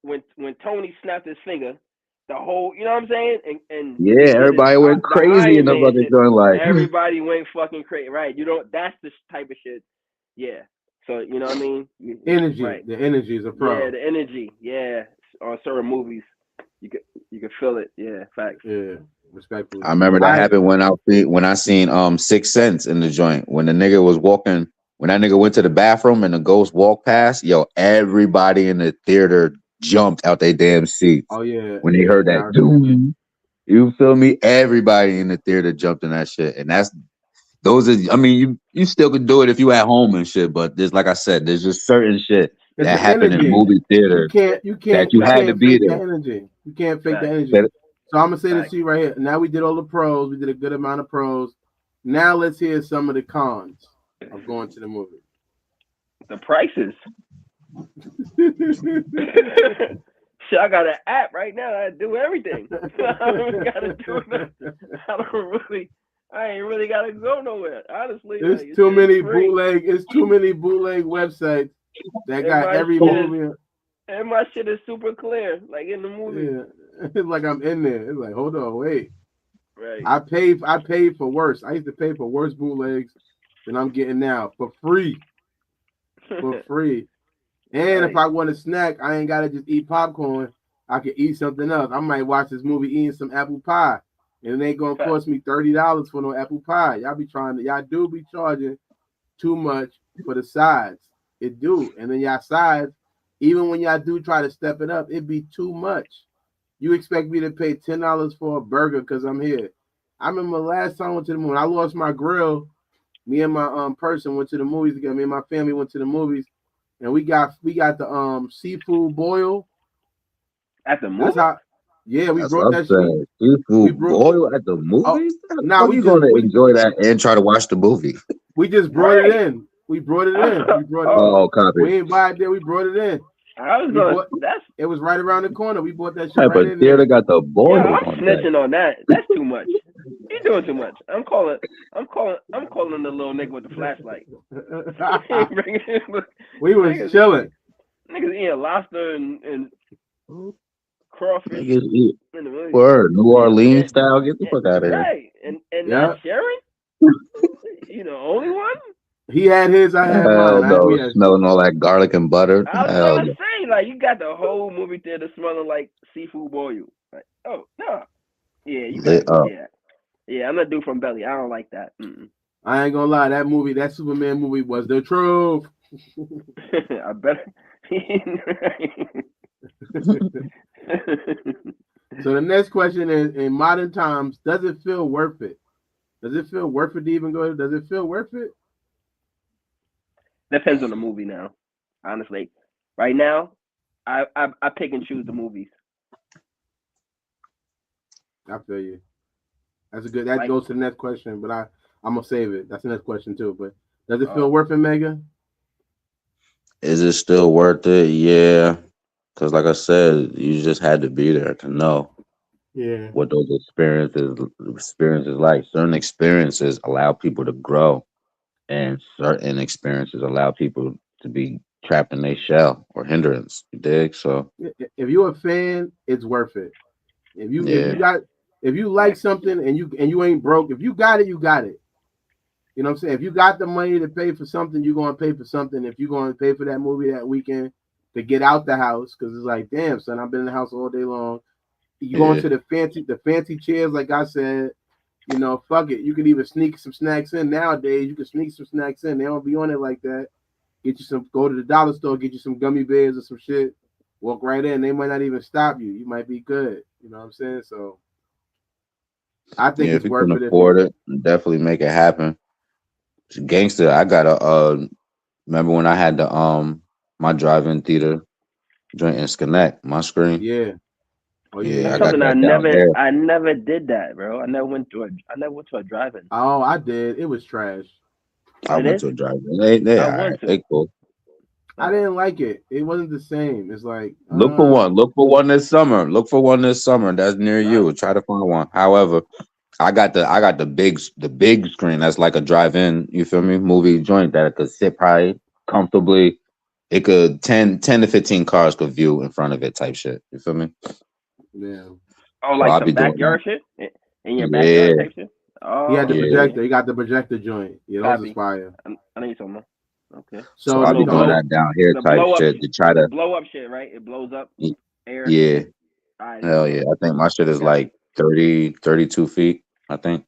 [SPEAKER 6] when Tony snapped his finger, the whole, you know what I'm saying, and
[SPEAKER 5] yeah, everybody went crazy in the fucking joint, like
[SPEAKER 6] everybody went fucking crazy, right? You don't. That's the type of shit. Yeah. So you know what I mean?
[SPEAKER 3] Energy.
[SPEAKER 6] Right.
[SPEAKER 3] The energy is a pro.
[SPEAKER 6] Yeah, the energy. Yeah, on certain movies, you could feel it. Yeah, facts.
[SPEAKER 3] Yeah, respectfully.
[SPEAKER 5] I remember that happened when I seen Sixth Sense in the joint, when the nigga was walking. When that nigga went to the bathroom and the ghost walked past, yo, everybody in the theater jumped out their damn seats.
[SPEAKER 3] Oh yeah.
[SPEAKER 5] When they heard that doom. You feel me? Everybody in the theater jumped in that shit. And I mean, you still could do it if you at home and shit, but there's, like I said, there's just certain shit that happened in movie theater
[SPEAKER 3] you can't
[SPEAKER 5] had to be there.
[SPEAKER 3] The energy. You can't fake the energy. So I'm gonna say this to you right here. Now we did all the pros, we did a good amount of pros. Now let's hear some of the cons of going to the movie.
[SPEAKER 6] The prices. Shit, I got an app right now. I do everything. I don't gotta do nothing. I ain't really gotta go nowhere. Honestly,
[SPEAKER 3] it's too many bootleg. It's too many bootleg websites that got every movie.
[SPEAKER 6] And my shit is super clear, like in the movie.
[SPEAKER 3] Yeah, it's like I'm in there. It's like, hold on, wait.
[SPEAKER 6] Right.
[SPEAKER 3] I paid for worse. I used to pay for worse bootlegs than I'm getting now for free. For free. And if I want a snack, I ain't gotta just eat popcorn. I can eat something else. I might watch this movie eating some apple pie. And it ain't gonna cost me $30 for no apple pie. Y'all do be charging too much for the sides. It do. And then y'all sides, even when y'all do try to step it up, it be too much. You expect me to pay $10 for a burger because I'm here. I remember last time I went to the movie, I lost my grill. Me and my person went to the movies together. Me and my family went to the movies, and we got the seafood boil
[SPEAKER 6] at the movie.
[SPEAKER 3] We brought that shit.
[SPEAKER 5] Seafood boil at the movie.
[SPEAKER 3] Now
[SPEAKER 5] we gonna enjoy that and try to watch the movie.
[SPEAKER 3] We just brought it in. We brought it in.
[SPEAKER 5] Copy.
[SPEAKER 3] We ain't buy it there. We brought it in. It was right around the corner. We bought that shit right in there.
[SPEAKER 5] Theater got the boil.
[SPEAKER 6] Yeah, I'm snitching on that. That's too much. You're doing too much. I'm calling the little nigga with the flashlight.
[SPEAKER 3] We was chilling.
[SPEAKER 6] Niggas eating lobster and crawfish.
[SPEAKER 5] Word, New Orleans style. Get the fuck out of here.
[SPEAKER 6] Right, and not sharing. You the only one.
[SPEAKER 3] He had his. I had mine.
[SPEAKER 5] No, smelling all that garlic and butter.
[SPEAKER 6] I was gonna say, like, you got the whole movie theater smelling like seafood boil. Like, oh no, yeah. I'm a dude from Belly. I don't like that. Mm-mm.
[SPEAKER 3] I ain't gonna lie. That Superman movie was the truth.
[SPEAKER 6] I bet.
[SPEAKER 3] So the next question is: in modern times, does it feel worth it? Does it feel worth it to even go? Does it feel worth it?
[SPEAKER 6] Depends on the movie now. Honestly, right now, I pick and choose the movies.
[SPEAKER 3] I feel you. That's a good. That goes to the next question, but I'm gonna save it. That's the next question too. But does it feel worth it, Mega?
[SPEAKER 5] Is it still worth it? Yeah, because like I said, you just had to be there to know.
[SPEAKER 3] Yeah.
[SPEAKER 5] What those experiences like. Certain experiences allow people to grow, and certain experiences allow people to be trapped in their shell or hindrance. You dig? So
[SPEAKER 3] if you're a fan, it's worth it. If you like something and you ain't broke, if you got it, you got it. You know what I'm saying? If you got the money to pay for something, you're gonna pay for something. If you're gonna pay for that movie that weekend to get out the house, because it's like, damn, son, I've been in the house all day long. You go into the fancy chairs, like I said, you know, fuck it. You could even sneak some snacks in nowadays. You can sneak some snacks in. They don't be on it like that. Go to the dollar store, get you some gummy bears or some shit. Walk right in. They might not even stop you. You might be good. You know what I'm saying? So I think it's worth it. If you can
[SPEAKER 5] afford it, definitely make it happen. Gangster, I gotta remember when I had the my drive-in theater joint in Connect, my screen.
[SPEAKER 3] Yeah.
[SPEAKER 6] Oh yeah, I never did that, bro. I never went to a drive-in.
[SPEAKER 3] Oh, I did. It was trash.
[SPEAKER 5] I went to a drive-in. They
[SPEAKER 6] I
[SPEAKER 5] all
[SPEAKER 6] want
[SPEAKER 5] right.
[SPEAKER 6] to.
[SPEAKER 5] They cool.
[SPEAKER 3] I didn't like it. It wasn't the same. It's like
[SPEAKER 5] Look for one. Look for one this summer. Look for one this summer. That's near you. Try to find one. However, I got the big screen. That's like a drive-in. You feel me? Movie joint that could sit probably comfortably. It could 10 to 15 cars could view in front of it. Type shit. You feel me?
[SPEAKER 3] Yeah.
[SPEAKER 6] Oh,
[SPEAKER 5] So
[SPEAKER 6] like
[SPEAKER 5] I'll
[SPEAKER 6] some
[SPEAKER 5] be doing
[SPEAKER 6] backyard
[SPEAKER 5] that.
[SPEAKER 6] shit in your backyard type shit. Oh,
[SPEAKER 3] he had the
[SPEAKER 5] yeah.
[SPEAKER 3] projector. He got the projector joint. Yeah, those is fire.
[SPEAKER 6] I need some more. Okay.
[SPEAKER 5] So I'll be doing that down here type shit to try to
[SPEAKER 6] blow up shit, right? It blows up air.
[SPEAKER 5] Yeah.
[SPEAKER 6] Right,
[SPEAKER 5] Hell yeah. I think my shit is like 32 feet, I think.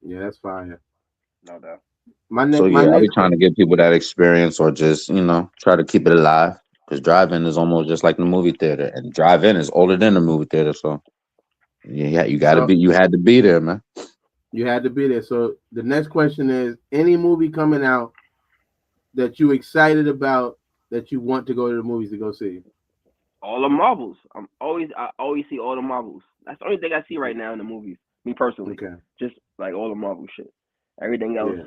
[SPEAKER 3] Yeah, that's fire.
[SPEAKER 6] No doubt.
[SPEAKER 5] I'll be trying to give people that experience or just, try to keep it alive. Because drive-in is almost just like the movie theater. And drive-in is older than the movie theater, so you had to be there, man.
[SPEAKER 3] You had to be there. So the next question is, any movie coming out that you excited about that you want to go to the movies to go see?
[SPEAKER 6] All the Marvels. I always see all the Marvels. That's the only thing I see right now in the movies. Me personally. Okay. Just like all the Marvel shit. Everything else,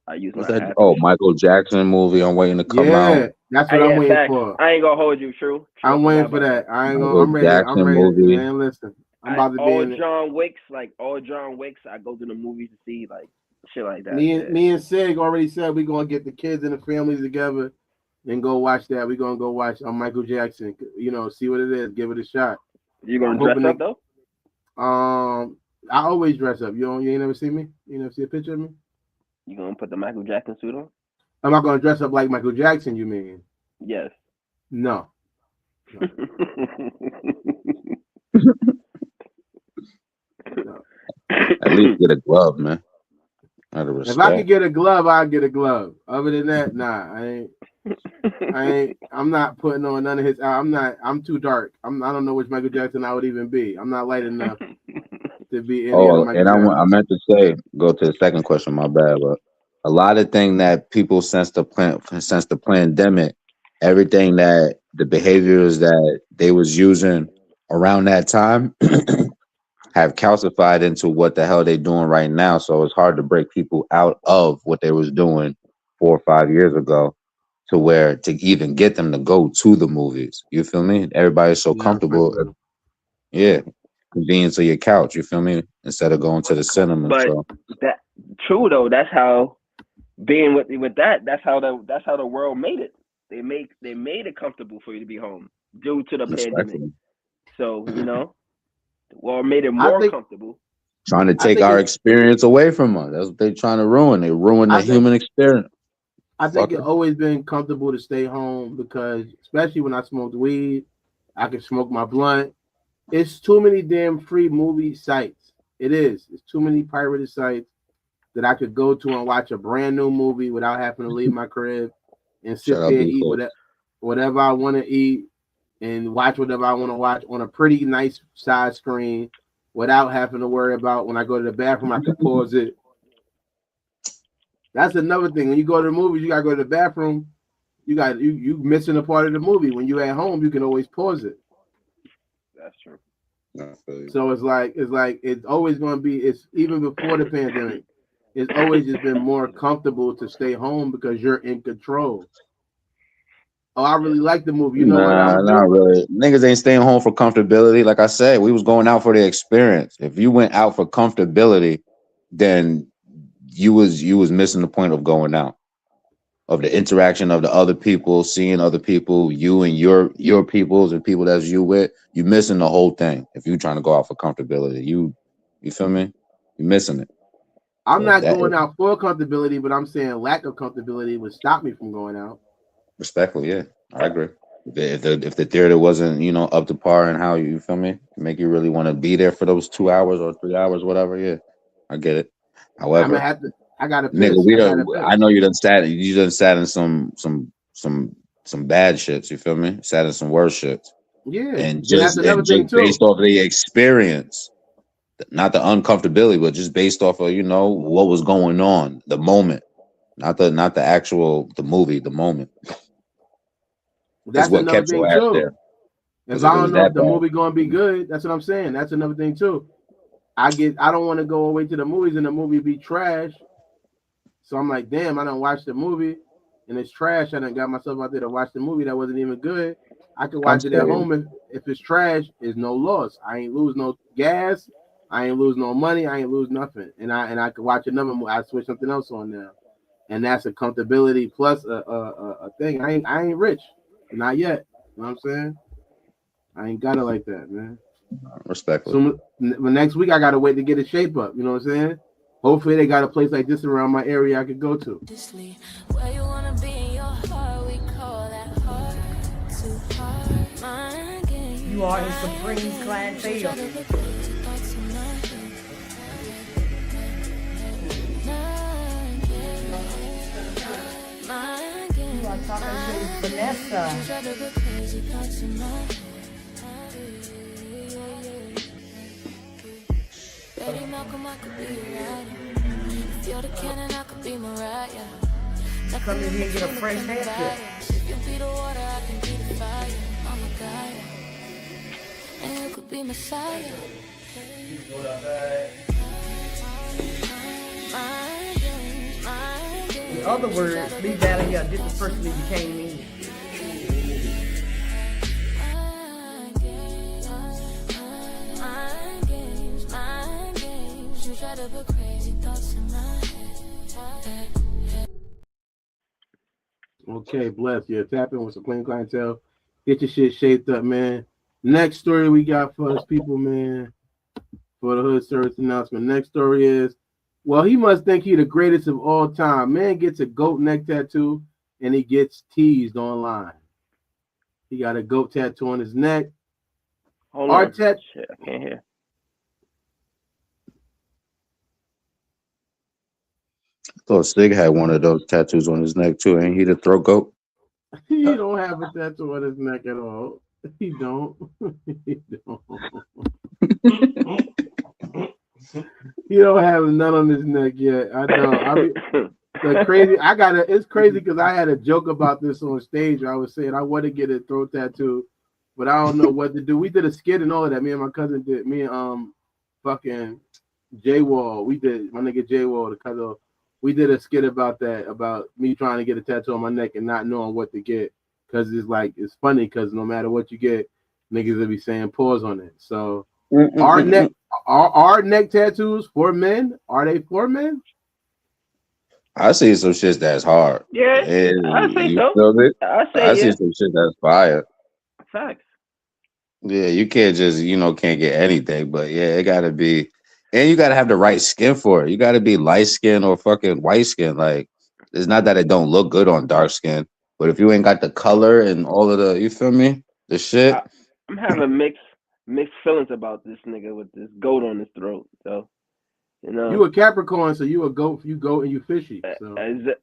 [SPEAKER 6] I use
[SPEAKER 5] What's that? Oh, Michael Jackson movie. I'm waiting to come out.
[SPEAKER 3] Yeah, that's what I'm waiting for.
[SPEAKER 6] I ain't gonna hold you, True.
[SPEAKER 3] I'm waiting for that. I'm ready. I'm ready.
[SPEAKER 5] Movie.
[SPEAKER 3] Man, listen. I'm about to be in
[SPEAKER 6] John Wicks, all John Wicks. I go to the movies to see like shit like that.
[SPEAKER 3] Me and Sig already said we're gonna get the kids and the families together and go watch that. We're gonna go watch Michael Jackson. See what it is. Give it a shot.
[SPEAKER 6] You gonna dress up though?
[SPEAKER 3] I always dress up. You ain't never see me? You never see a picture of me?
[SPEAKER 6] You gonna put the Michael Jackson suit on?
[SPEAKER 3] I'm not gonna dress up like Michael Jackson, you mean?
[SPEAKER 6] Yes.
[SPEAKER 3] No.
[SPEAKER 5] No. At least get a glove, man.
[SPEAKER 3] If I could get a glove, I'd get a glove. Other than that, nah, I ain't. I'm not putting on none of his. I'm too dark. I don't know which Michael Jackson I would even be. I'm not light enough to be.
[SPEAKER 5] I meant to say, go to the second question. My bad, but a lot of things that people since the pandemic, everything that the behaviors that they was using around that time have calcified into what the hell they doing right now. So it's hard to break people out of what they was doing 4 or 5 years ago to where to even get them to go to the movies. You feel me? Everybody's so comfortable. Convenience of your couch. You feel me? Instead of going to the cinema.
[SPEAKER 6] But that true though. That's how being with that. That's how the world made it. They made it comfortable for you to be home due to the pandemic. So well, made it more comfortable.
[SPEAKER 5] Trying to take our experience away from us. That's what they're trying to ruin. They ruin the human experience.
[SPEAKER 3] I think it's always been comfortable to stay home because, especially when I smoked weed, I could smoke my blunt. It's too many damn free movie sites. It is. It's too many pirated sites that I could go to and watch a brand new movie without having to leave my crib and sit there and eat whatever I want to eat and watch whatever I want to watch on a pretty nice side screen without having to worry about when I go to the bathroom, I can pause it. That's another thing. When you go to the movies, you gotta go to the bathroom. You missing a part of the movie. When you at home, you can always pause it.
[SPEAKER 6] That's true.
[SPEAKER 3] So it's always gonna be. It's even before the pandemic. It's always just been more comfortable to stay home because you're in control. Oh, I really like the movie. You know what?
[SPEAKER 5] Not really. Niggas ain't staying home for comfortability. Like I said, we was going out for the experience. If you went out for comfortability, then you was missing the point of going out, of the interaction of the other people, seeing other people, you and your peoples and people that's you with. You missing the whole thing. If you trying to go out for comfortability, you feel me? You missing it.
[SPEAKER 3] I'm not going out for comfortability, but I'm saying lack of comfortability would stop me from going out.
[SPEAKER 5] Respectfully, yeah, I agree. If the theater wasn't, up to par and how you feel me, make you really want to be there for those 2 hours or 3 hours, whatever. Yeah, I get it. However,
[SPEAKER 3] I gotta piss.
[SPEAKER 5] Nigga, I know you done sat in some bad shits. You feel me? Sat in some worse shits.
[SPEAKER 3] Yeah,
[SPEAKER 5] and just based off of the experience, not the uncomfortability, but just based off of what was going on, the moment, not the actual the movie, the moment.
[SPEAKER 3] That's what kept your ass there. If I don't know if the movie gonna be good, that's what I'm saying. That's another thing too. I don't want to go away to the movies and the movie be trash, So I'm like, damn, I done watched the movie and it's trash. I done got myself out there to watch the movie that wasn't even good. I could watch it at home, and if it's trash, it's no loss. I ain't lose no gas. I ain't lose no money. I ain't lose nothing. And I could watch another movie. I switch something else on now. And that's a comfortability plus a thing. I ain't rich. Not yet. You know what I'm saying? I ain't got it like that, man.
[SPEAKER 5] Respectfully.
[SPEAKER 3] So next week I gotta wait to get a shape up. You know what I'm saying? Hopefully they got a place like this around my area I could go to.
[SPEAKER 2] Where you wanna be in your heart, we call that heart to heart. My game.
[SPEAKER 9] You are his supreme clientele.
[SPEAKER 2] You
[SPEAKER 9] are talking to Vanessa.
[SPEAKER 2] Betty Malcolm, I could be your rider. If you're the cannon, I could be Mariah.
[SPEAKER 9] Come in here and get a fresh haircut.
[SPEAKER 2] If you be the water, I can be the fire. I'm a guy, and you could be Messiah.
[SPEAKER 9] In other words, leave that in here. This is the person that became me.
[SPEAKER 3] Okay, bless you. Tap in with some clean clientele. Get your shit shaped up, man. Next story we got for us people, man. For the hood service announcement. Next story is, well, he must think he the greatest of all time. Man gets a goat neck tattoo and he gets teased online. He got a goat tattoo on his neck.
[SPEAKER 6] Hold on. Shit, I can't hear.
[SPEAKER 5] I thought Sig had one of those tattoos on his neck too. Ain't he the throat goat?
[SPEAKER 3] He don't have a tattoo on his neck at all. He don't. He don't. He don't have none on his neck yet. I know. I mean, the crazy. It's crazy because I had a joke about this on stage. I was saying I want to get a throat tattoo, but I don't know what to do. We did a skit and all of that. Me and my cousin did. Me and fucking J Wall. We did. My nigga J Wall, the cousin. We did a skit about that, about me trying to get a tattoo on my neck and not knowing what to get. Because it's funny because no matter what you get, niggas will be saying pause on it. So our neck tattoos for men, are they for men?
[SPEAKER 5] I see some shit that's hard.
[SPEAKER 6] Yeah, I say so.
[SPEAKER 5] I see some shit that's fire.
[SPEAKER 6] Facts.
[SPEAKER 5] Yeah, you can't just, can't get anything, but yeah, it gotta be, and you gotta have the right skin for it. You gotta be light skin or fucking white skin. Like, it's not that it don't look good on dark skin, but if you ain't got the color and all of the, you feel me? The shit.
[SPEAKER 6] I'm having mixed feelings about this nigga with this goat on his throat. So,
[SPEAKER 3] you a Capricorn, so you a goat. You go and you fishy. So.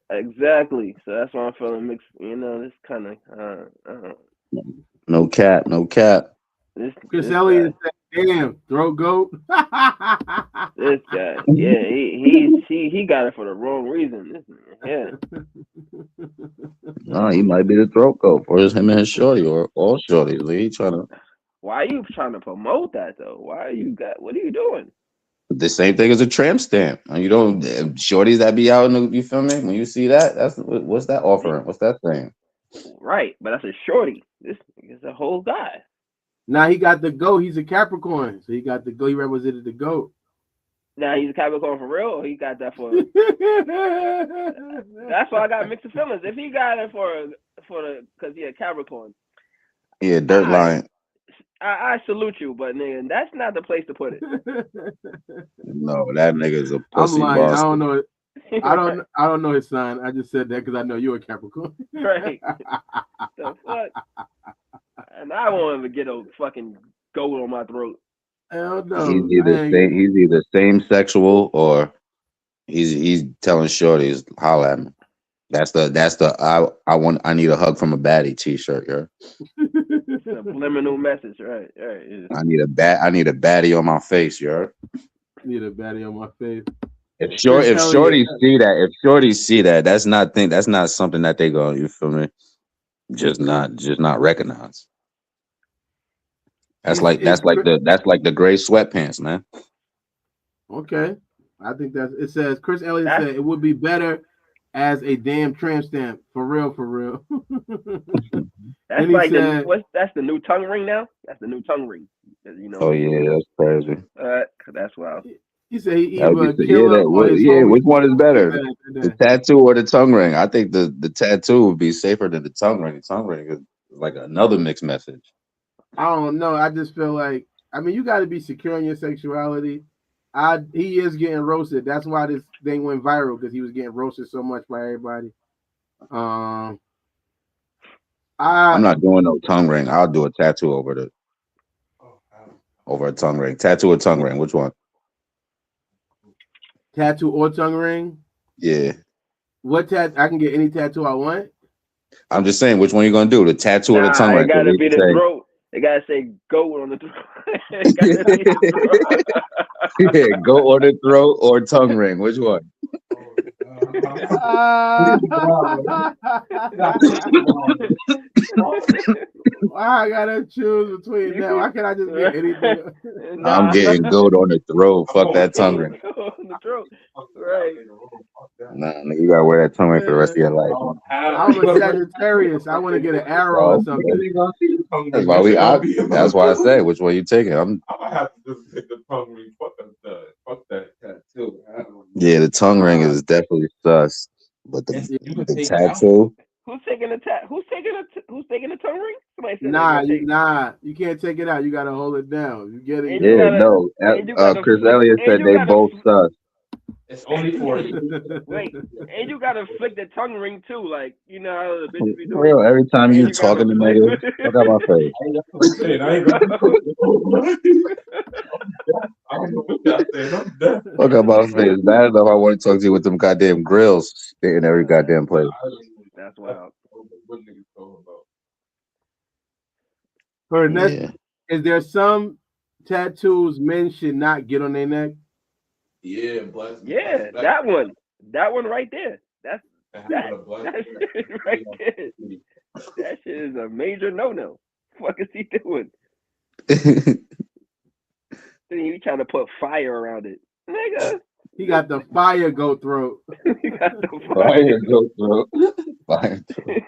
[SPEAKER 6] Exactly. So that's why I'm feeling mixed. This kind of.
[SPEAKER 5] No cap.
[SPEAKER 3] Chris Elliott said, "Damn, throat goat."
[SPEAKER 6] This guy, yeah, he got it for the wrong reason. Yeah.
[SPEAKER 5] No, he might be the throat goat for him and his shorty or all shorties. He trying to.
[SPEAKER 6] Why are you trying to promote that though? What are you doing?
[SPEAKER 5] The same thing as a tramp stamp. You don't shorties that be out in the, you feel me? When you see that, what's that offering? What's that thing?
[SPEAKER 6] Right, but that's a shorty. This is a whole guy.
[SPEAKER 3] Now he got the goat. He's a Capricorn, so he got the goat. He represented the goat.
[SPEAKER 6] Now he's a Capricorn for real, or he got that for? That's why I got mixed feelings. If he got it for the, because he a Capricorn.
[SPEAKER 5] Yeah, dirt line.
[SPEAKER 6] I salute you, but nigga, that's not the place to put it.
[SPEAKER 5] No, that nigga's a pussy.
[SPEAKER 3] I'm lying.
[SPEAKER 5] Boss.
[SPEAKER 3] I don't know. I don't know his sign. I just said that because I know you're a Capricorn.
[SPEAKER 6] Right. The fuck. And I won't ever get a fucking goat on my throat.
[SPEAKER 3] Hell no.
[SPEAKER 5] He's either same sexual or he's telling shorties holla at me. That's the I need a hug from a baddie t-shirt, yo.
[SPEAKER 6] Subliminal message, right? Yeah.
[SPEAKER 5] I need a baddie on my face, yo.
[SPEAKER 3] Need a baddie on my face.
[SPEAKER 5] If shorties see that, that's not something that they go, you feel me? Just not recognize. That's like the gray sweatpants, man.
[SPEAKER 3] Okay. I think it says Chris Elliott said it would be better as a damn tramp stamp. For real, for real.
[SPEAKER 6] That's like that's the new tongue ring now. That's the new tongue ring. You know.
[SPEAKER 5] Oh yeah, that's crazy.
[SPEAKER 6] That's wild.
[SPEAKER 3] He said he either kill him or his
[SPEAKER 5] which one is better, the tattoo or the tongue ring? I think the tattoo would be safer than the tongue ring. The tongue ring is like another mixed message.
[SPEAKER 3] I don't know. I just feel like, I mean, you got to be secure in your sexuality. He is getting roasted. That's why this thing went viral, because he was getting roasted so much by everybody. I'm
[SPEAKER 5] not doing no tongue ring. I'll do a tattoo over a tongue ring. Tattoo or tongue ring? Which one?
[SPEAKER 3] Tattoo or tongue ring?
[SPEAKER 5] Yeah.
[SPEAKER 3] What I can get any tattoo I want?
[SPEAKER 5] I'm just saying, which one you gonna do? The tattoo or the tongue ring?
[SPEAKER 6] It gotta be the throat. They gotta say "go" on the throat.
[SPEAKER 5] Yeah, go on the throat or tongue ring. Which one?
[SPEAKER 3] I gotta choose between them. Why can't I just get anything?
[SPEAKER 5] I'm getting goat on the throat. Fuck that tongue ring.
[SPEAKER 6] On the throat. Right.
[SPEAKER 5] Nah, nigga, you gotta wear that tongue ring for the rest of your life.
[SPEAKER 3] I'm a Sagittarius. I want to get an arrow or something.
[SPEAKER 5] That's why I say, which one you taking? I'm gonna have to just take the tongue ring. Fuck that tattoo. Yeah, the tongue ring is definitely sus, but the tattoo.
[SPEAKER 6] Who's taking the tongue ring? Somebody said
[SPEAKER 3] you can't take it out. You gotta hold it down. You get it.
[SPEAKER 5] Chris Elliott said they both sus.
[SPEAKER 10] It's only for you.
[SPEAKER 6] Wait, and you gotta flick the tongue ring too, like you know how the bitches be doing.
[SPEAKER 5] Real, every time you talking to niggas, look at my face. Look at my face. Bad enough I want to talk to you with them goddamn grills in every goddamn place.
[SPEAKER 6] That's wild.
[SPEAKER 3] For next, is there some tattoos men should not get on their neck?
[SPEAKER 10] Yeah, but
[SPEAKER 6] that one right there. That's right there. That shit is a major no. What is he doing? Then he trying to put fire around it, nigga.
[SPEAKER 3] He got the fire goat throat.
[SPEAKER 5] He got the fire goat throat. Fire throat.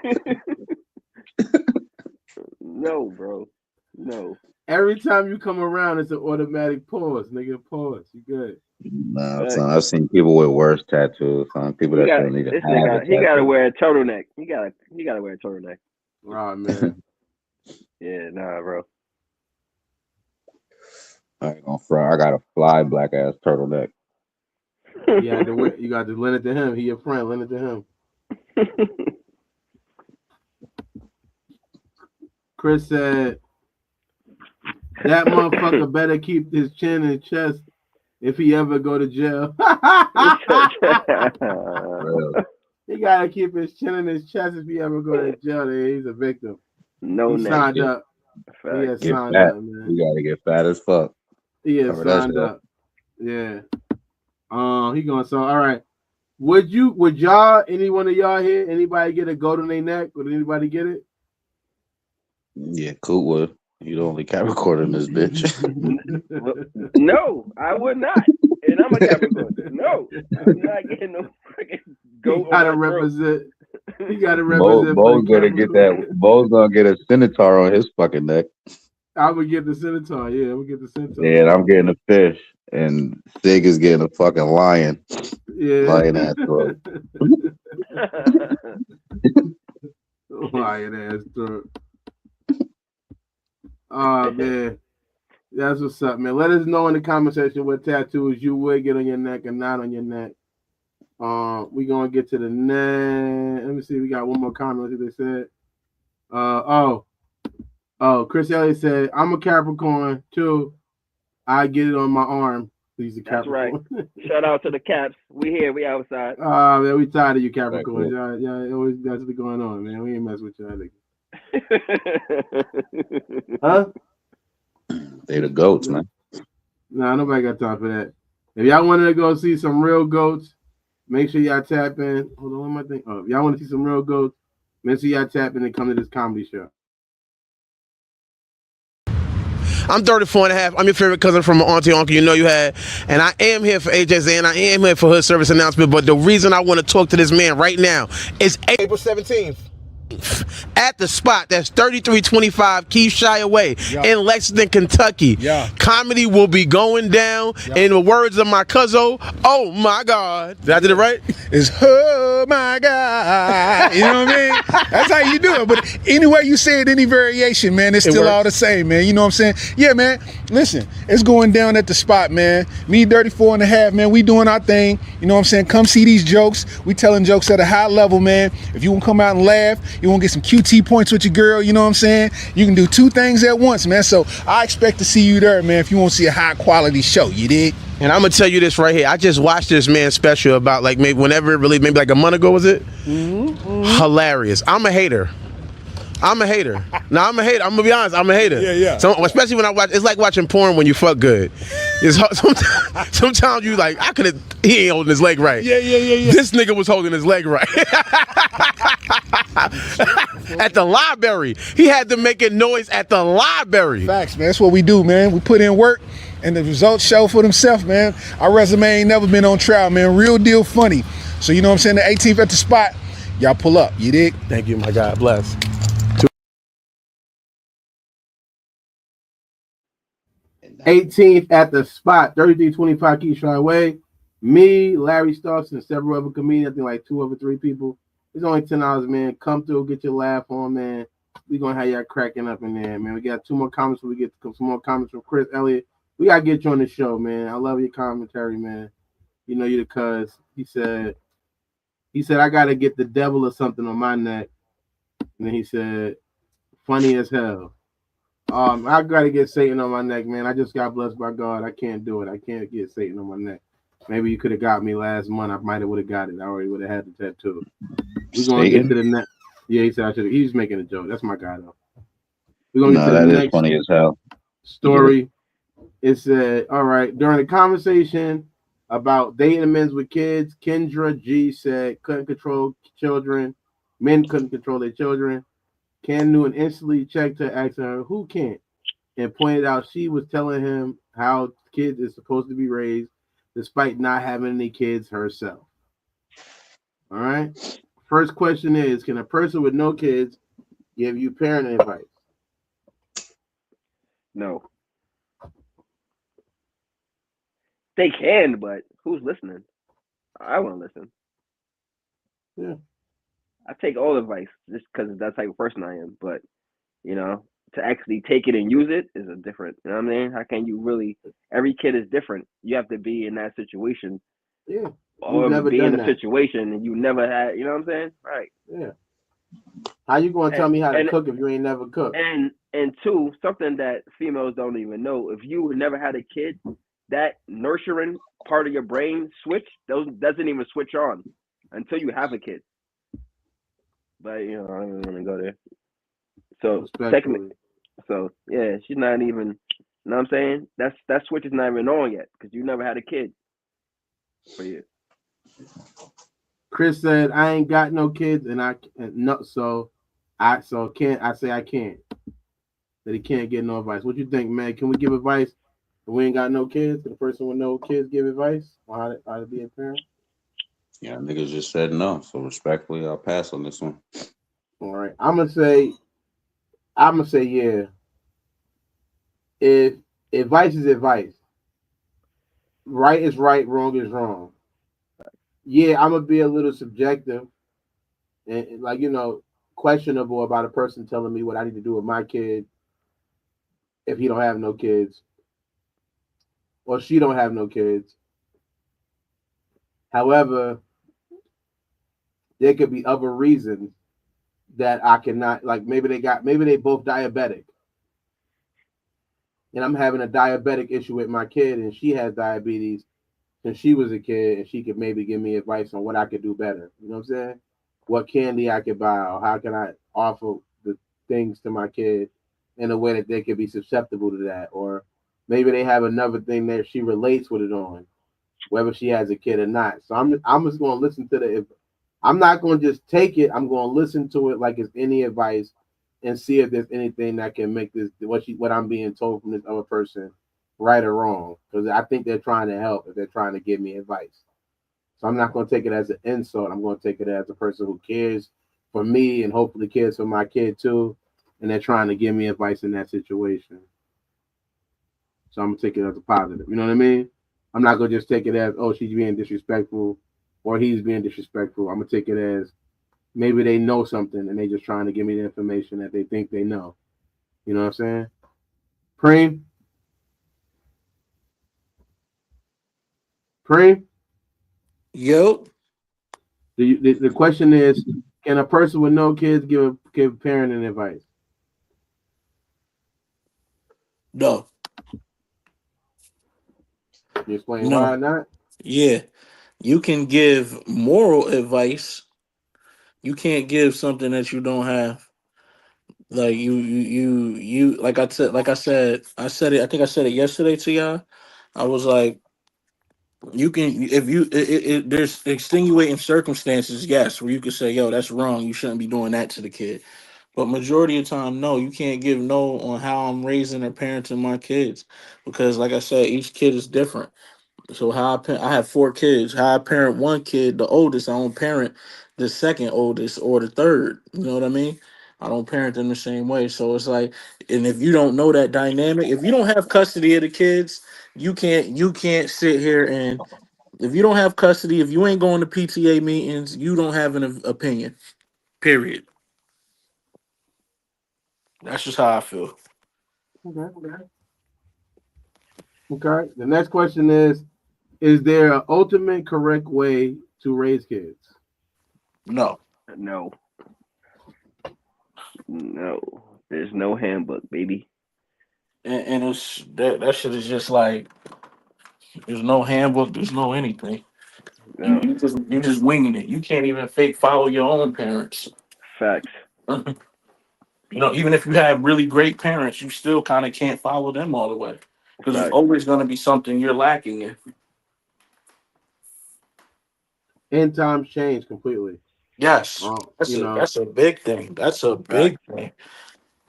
[SPEAKER 6] No, bro. No.
[SPEAKER 3] Every time you come around, it's an automatic pause, nigga. Pause. You good?
[SPEAKER 5] No, son, I've seen people with worse tattoos. People that don't need to have a tattoo.
[SPEAKER 6] He gotta wear a turtleneck. He gotta wear a turtleneck.
[SPEAKER 3] Oh man.
[SPEAKER 6] Yeah, nah, bro.
[SPEAKER 5] I ain't gonna front. I got a fly black ass turtleneck.
[SPEAKER 3] Yeah, you got to lend it to him. He your friend. Lend it to him. Chris said that motherfucker better keep his chin and chest if he ever go to jail. He gotta keep his chin in his chest if he ever go to jail. He's a victim.
[SPEAKER 6] No,
[SPEAKER 3] he signed up. He has signed up, man.
[SPEAKER 5] You gotta get fat as fuck.
[SPEAKER 3] He has signed up. Yeah. He going. So all right. Would y'all, any one of y'all here, anybody get a goat on their neck? Would anybody get it?
[SPEAKER 5] Yeah, cool would. You the only Capricorn in this bitch.
[SPEAKER 6] No, I would not. And I'm a Capricorn. No, I'm not getting no freaking goat.
[SPEAKER 3] You gotta represent. You gotta represent.
[SPEAKER 5] Bo's gonna get that. Bo's gonna get a centaur on his fucking neck.
[SPEAKER 3] I would get the centaur. Yeah, I would get the centaur.
[SPEAKER 5] Yeah, and I'm getting a fish, and Sig is getting a fucking lion.
[SPEAKER 3] Yeah,
[SPEAKER 5] lion ass throat.
[SPEAKER 3] Lion ass throat. Oh man, that's what's up, man. Let us know in the comment section what tattoos you would get on your neck and not on your neck. We gonna get to the next. Let me see. We got one more comment. What they said. Chris Elliott said, "I'm a Capricorn too. I get it on my arm." He's a Capricorn.
[SPEAKER 6] That's right. Shout out to the Caps. We here. We outside.
[SPEAKER 3] Man, we tired of you Capricorns. Y'all always got something going on, man. We ain't mess with y'all. Huh?
[SPEAKER 5] They the goats, man.
[SPEAKER 3] Nah, nobody got time for that. If y'all wanted to go see some real goats, make sure y'all tap in. Hold on, what am I thinking? If y'all want to see some real goats, make sure y'all tap in and come to this comedy show.
[SPEAKER 11] I'm 34 and a half. I'm your favorite cousin from an auntie uncle you know you had. And I am here for AJZ and I am here for Hood Service Announcement. But the reason I want to talk to this man right now is April 17th. At the spot, that's 3325 Keithshire Way in Lexington, Kentucky. Comedy will be going down. In the words of my cousin, oh my God. Did I do it right?
[SPEAKER 12] It's oh my God. You know what I mean? That's how you do it. But anyway you say it, any variation, man, it's still all the same, man. You know what I'm saying? Yeah, man. Listen, it's going down at the spot, man. Me, 34 and a half, man. We doing our thing. You know what I'm saying? Come see these jokes. We telling jokes at a high level, man. If you want to come out and laugh, you want to get some QT points with your girl, you know what I'm saying? You can do two things at once, man. So I expect to see you there, man, if you want to see a high quality show, you dig?
[SPEAKER 11] And I'm gonna tell you this right here. I just watched this man's special about like maybe whenever it released, maybe like a month ago, was it? Hilarious. I'm a hater. No, I'm a hater. I'm gonna be honest. I'm a hater.
[SPEAKER 12] Yeah.
[SPEAKER 11] So, especially when I watch, it's like watching porn when you fuck good. It's sometimes you like, he ain't holding his leg right.
[SPEAKER 12] Yeah.
[SPEAKER 11] This nigga was holding his leg right. At the library, he had to make a noise at the library.
[SPEAKER 12] Facts, man. That's what we do, man. We put in work, and the results show for themselves, man. Our resume ain't never been on trial, man. Real deal funny. So you know what I'm saying? The 18th at the spot, y'all pull up. You dig?
[SPEAKER 11] Thank you, my God. Bless.
[SPEAKER 3] 18th at the spot, 3325 Keithshire Way. Me, Larry Starks, and several other comedians. I think like 2 or 3 people. It's only $10, man. Come through, get your laugh on, man. We gonna have y'all cracking up in there, man. We got 2 more comments. We get some more comments from Chris Elliott. We gotta get you on the show, man. I love your commentary, man. You know you the cuz. He said I gotta get the devil or something on my neck. And then he said, funny as hell. I gotta get Satan on my neck, man. I just got blessed by God. I can't do it. I can't get Satan on my neck. Maybe you could have got me last month. I might have would have got it. I already would have had the tattoo. We're gonna get to the next. Yeah, he said I should. He's making a joke. That's my guy though. We're gonna get to the next
[SPEAKER 5] funny as hell
[SPEAKER 3] story. It said, all right, during the conversation about dating men with kids, Kendra G said couldn't control children. Men couldn't control their children. Ken knew and instantly checked her, asking her who can't, and pointed out she was telling him how kids is supposed to be raised despite not having any kids herself. All right. First question is, can a person with no kids give you parenting advice?
[SPEAKER 6] No. They can, but who's listening? I want to listen.
[SPEAKER 3] Yeah. I
[SPEAKER 6] take all advice just because that's the type of person I am. But, you know, to actually take it and use it is a different, you know what I mean? How can you really, every kid is different. You have to be in that situation.
[SPEAKER 3] Yeah.
[SPEAKER 6] Or be in a situation and you never had, you know what I'm saying? Right.
[SPEAKER 3] Yeah. How you going to tell me how to cook if you ain't never cooked?
[SPEAKER 6] And 2, something that females don't even know, if you never had a kid, that nurturing part of your brain doesn't even switch on until you have a kid. But, you know, I don't want to go there. So, secondly, yeah, she's not even, you know what I'm saying? That switch is not even on yet because you never had a kid for you.
[SPEAKER 3] Chris said, I ain't got no kids I can't. That he can't get no advice. What you think, man? Can we give advice if we ain't got no kids? Can a person with no kids give advice on how to be a parent?
[SPEAKER 5] Yeah, niggas just said no. So respectfully, I'll pass on this one.
[SPEAKER 3] All right. I'm gonna say yeah. If advice is advice, right is right, wrong is wrong. Yeah, I'm gonna be a little subjective and like, you know, questionable about a person telling me what I need to do with my kid if he don't have no kids or she don't have no kids. However, there could be other reasons that I cannot, like maybe they both diabetic. And I'm having a diabetic issue with my kid and she has diabetes since she was a kid and she could maybe give me advice on what I could do better. You know what I'm saying? What candy I could buy or how can I offer the things to my kid in a way that they could be susceptible to that. Or maybe they have another thing that she relates with it on, whether she has a kid or not. So I'm just going to listen to I'm not going to just take it. I'm going to listen to it like it's any advice and see if there's anything that can make this what I'm being told from this other person right or wrong. Because I think they're trying to help if they're trying to give me advice. So I'm not going to take it as an insult. I'm going to take it as a person who cares for me and hopefully cares for my kid too. And they're trying to give me advice in that situation. So I'm going to take it as a positive. You know what I mean? I'm not going to just take it as, oh, she's being disrespectful or he's being disrespectful. I'm going to take it as maybe they know something and they just trying to give me the information that they think they know. You know what I'm saying? Preem? Preem?
[SPEAKER 4] Yo.
[SPEAKER 3] The question is, can a person with no kids give parenting advice?
[SPEAKER 4] No.
[SPEAKER 3] You explain why not?
[SPEAKER 4] Yeah. You can give moral advice. You can't give something that you don't have. Like you like I said it, I think I said it yesterday to y'all. I was like, you can if you there's extenuating circumstances, yes, where you could say, yo, that's wrong. You shouldn't be doing that to the kid. But majority of the time, no, you can't give no on how I'm raising or parenting my kids. Because like I said, each kid is different. So I have 4 kids. How I parent one kid, the oldest, I don't parent the second oldest or the third. You know what I mean? I don't parent them the same way. So it's like, and if you don't know that dynamic, if you don't have custody of the kids, you can't sit here and if you don't have custody, if you ain't going to PTA meetings, you don't have an opinion. Period. That's just how I feel.
[SPEAKER 3] Okay. The next question is there an ultimate correct way to raise kids?
[SPEAKER 4] No.
[SPEAKER 6] No. There's no handbook, baby.
[SPEAKER 4] And it's that shit is just like there's no handbook, there's no anything.
[SPEAKER 6] No.
[SPEAKER 4] You just winging it. You can't even fake follow your own parents.
[SPEAKER 6] Facts.
[SPEAKER 4] Even if you have really great parents, you still kind of can't follow them all the way because there's always going to be something you're lacking in.
[SPEAKER 3] End times change completely.
[SPEAKER 4] Yes, that's a big thing. That's a big thing.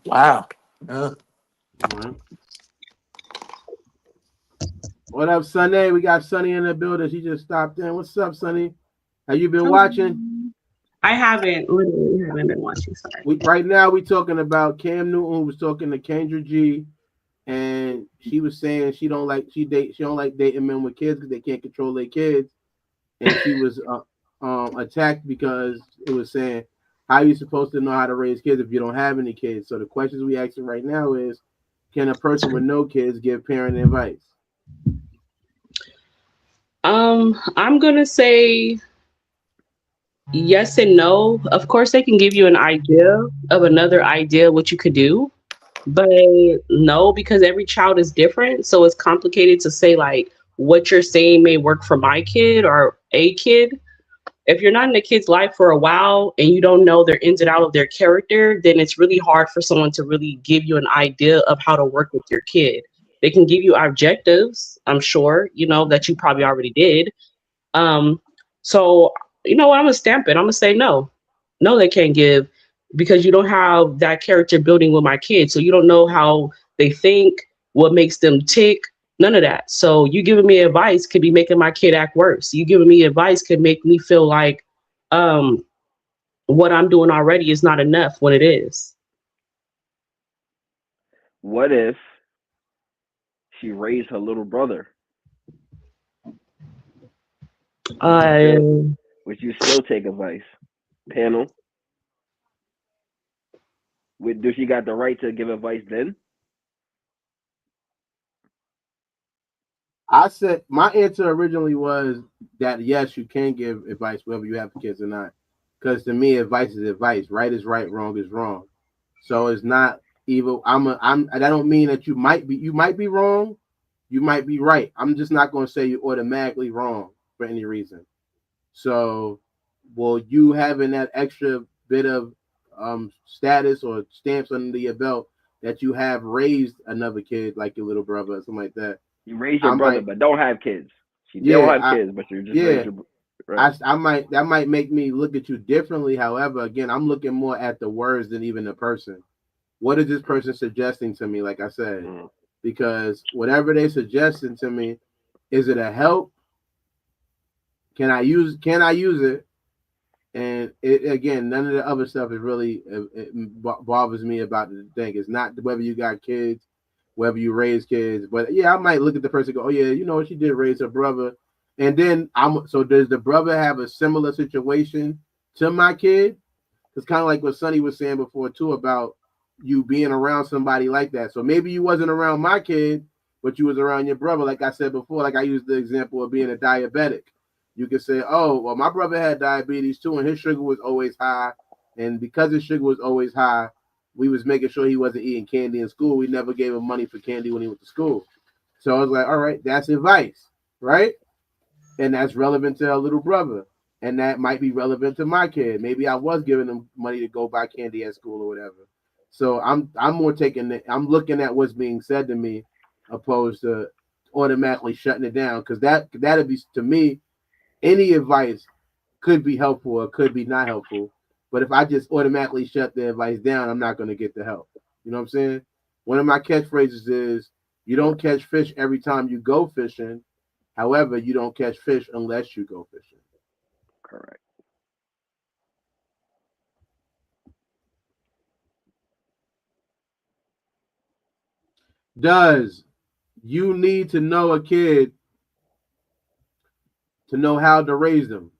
[SPEAKER 4] Wow.
[SPEAKER 3] Right. What up, Sonny? We got Sonny in the building. She just stopped in. What's up, Sonny? Have you been watching?
[SPEAKER 13] I literally haven't been watching. Sorry.
[SPEAKER 3] Right now, we talking about Cam Newton was talking to Kendra G, and she was saying she don't like dating men with kids because they can't control their kids, and she was attacked because it was saying how are you supposed to know how to raise kids if you don't have any kids? So the questions we asking right now is, can a person with no kids give parenting advice?
[SPEAKER 13] I'm gonna say yes and no. Of course, they can give you an idea of another idea what you could do, but no, because every child is different. So it's complicated to say like what you're saying may work for my kid or a kid. If you're not in a kid's life for a while and you don't know their ins and out of their character, then it's really hard for someone to really give you an idea of how to work with your kid. They can give you objectives, I'm sure, that you probably already did. So you know what, I'm gonna stamp it. I'm gonna say no. No, they can't give because you don't have that character building with my kids. So you don't know how they think, what makes them tick, none of that. So you giving me advice could be making my kid act worse. You giving me advice could make me feel like what I'm doing already is not enough when it is.
[SPEAKER 6] What if she raised her little brother? Would you still take advice? Panel? Does she got the right to give advice then?
[SPEAKER 3] I said my answer originally was that yes, you can give advice whether you have kids or not. Because to me, advice is advice. Right is right, wrong is wrong. So it's not evil. I don't mean that you might be wrong, you might be right. I'm just not gonna say you're automatically wrong for any reason. So well, you having that extra bit of status or stamps under your belt that you have raised another kid like your little brother or something like that.
[SPEAKER 6] You raise your brother, but don't have kids. She don't have kids, but you're just raise your right.
[SPEAKER 3] That might make me look at you differently. However, again, I'm looking more at the words than even the person. what is this person suggesting to me? Like I said, because whatever they suggesting to me, is it a help? Can I use it? And it, again, none of the other stuff is really it bothers me about the thing. It's not whether you got kids, whether you raise kids, but yeah, I might look at the person and go, oh yeah, you know, she did raise her brother, and then so does the brother have a similar situation to my kid? It's kind of like what Sonny was saying before too about you being around somebody like that. So maybe you wasn't around my kid, but you was around your brother. Like I said before, like I used the example of being a diabetic. You could say, oh, well, my brother had diabetes too, and his sugar was always high. And because his sugar was always high, we was making sure he wasn't eating candy in school. We never gave him money for candy when he went to school. So I was like, all right, that's advice, right? And that's relevant to our little brother. And that might be relevant to my kid. Maybe I was giving him money to go buy candy at school or whatever. So I'm more I'm looking at what's being said to me opposed to automatically shutting it down. Because that'd be, to me, any advice could be helpful or could be not helpful. But if I just automatically shut the advice down, I'm not going to get the help. You know what I'm saying? One of my catchphrases is, you don't catch fish every time you go fishing. However, you don't catch fish unless you go fishing.
[SPEAKER 6] Correct.
[SPEAKER 3] Does you need to know a kid to know how to raise them?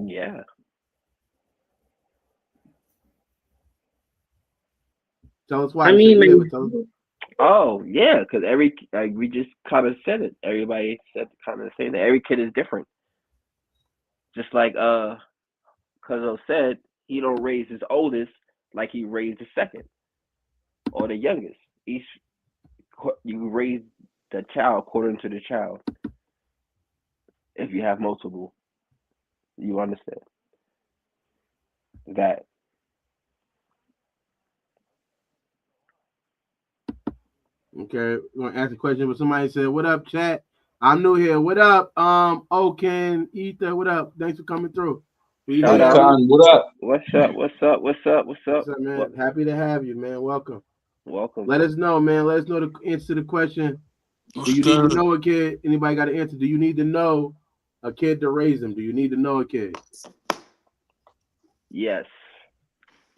[SPEAKER 6] Yeah.
[SPEAKER 3] Tell us why.
[SPEAKER 13] I mean,
[SPEAKER 6] oh yeah, because we just kind of said it. Everybody said kind of saying that every kid is different. Just like Cuzzo said, he don't raise his oldest like he raised the second or the youngest. You raise the child according to the child. If you have multiple, you understand that.
[SPEAKER 3] Okay, we're gonna ask a question, but somebody said, "What up, chat? I'm new here. What up, Oken, Ether? What up? Thanks for coming through."
[SPEAKER 6] Shout out. What up? What's up? What's up? What's up? What's up?
[SPEAKER 3] What's up, man?
[SPEAKER 6] What?
[SPEAKER 3] Happy to have you, man. Welcome.
[SPEAKER 6] Welcome.
[SPEAKER 3] Let us know, man. Let us know the answer to the question. Do you need to know a kid? Anybody got an answer? Do you need to know a kid to raise them? Do you need to know a kid?
[SPEAKER 6] Yes.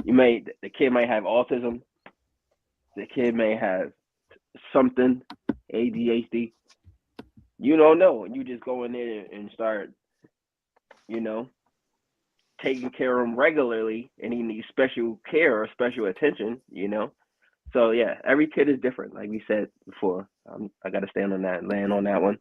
[SPEAKER 6] The kid might have autism. The kid may have something, ADHD. You don't know. You just go in there and start, taking care of him regularly, and he needs special care or special attention, So yeah, every kid is different, like we said before. I got to stand on that and land on that one.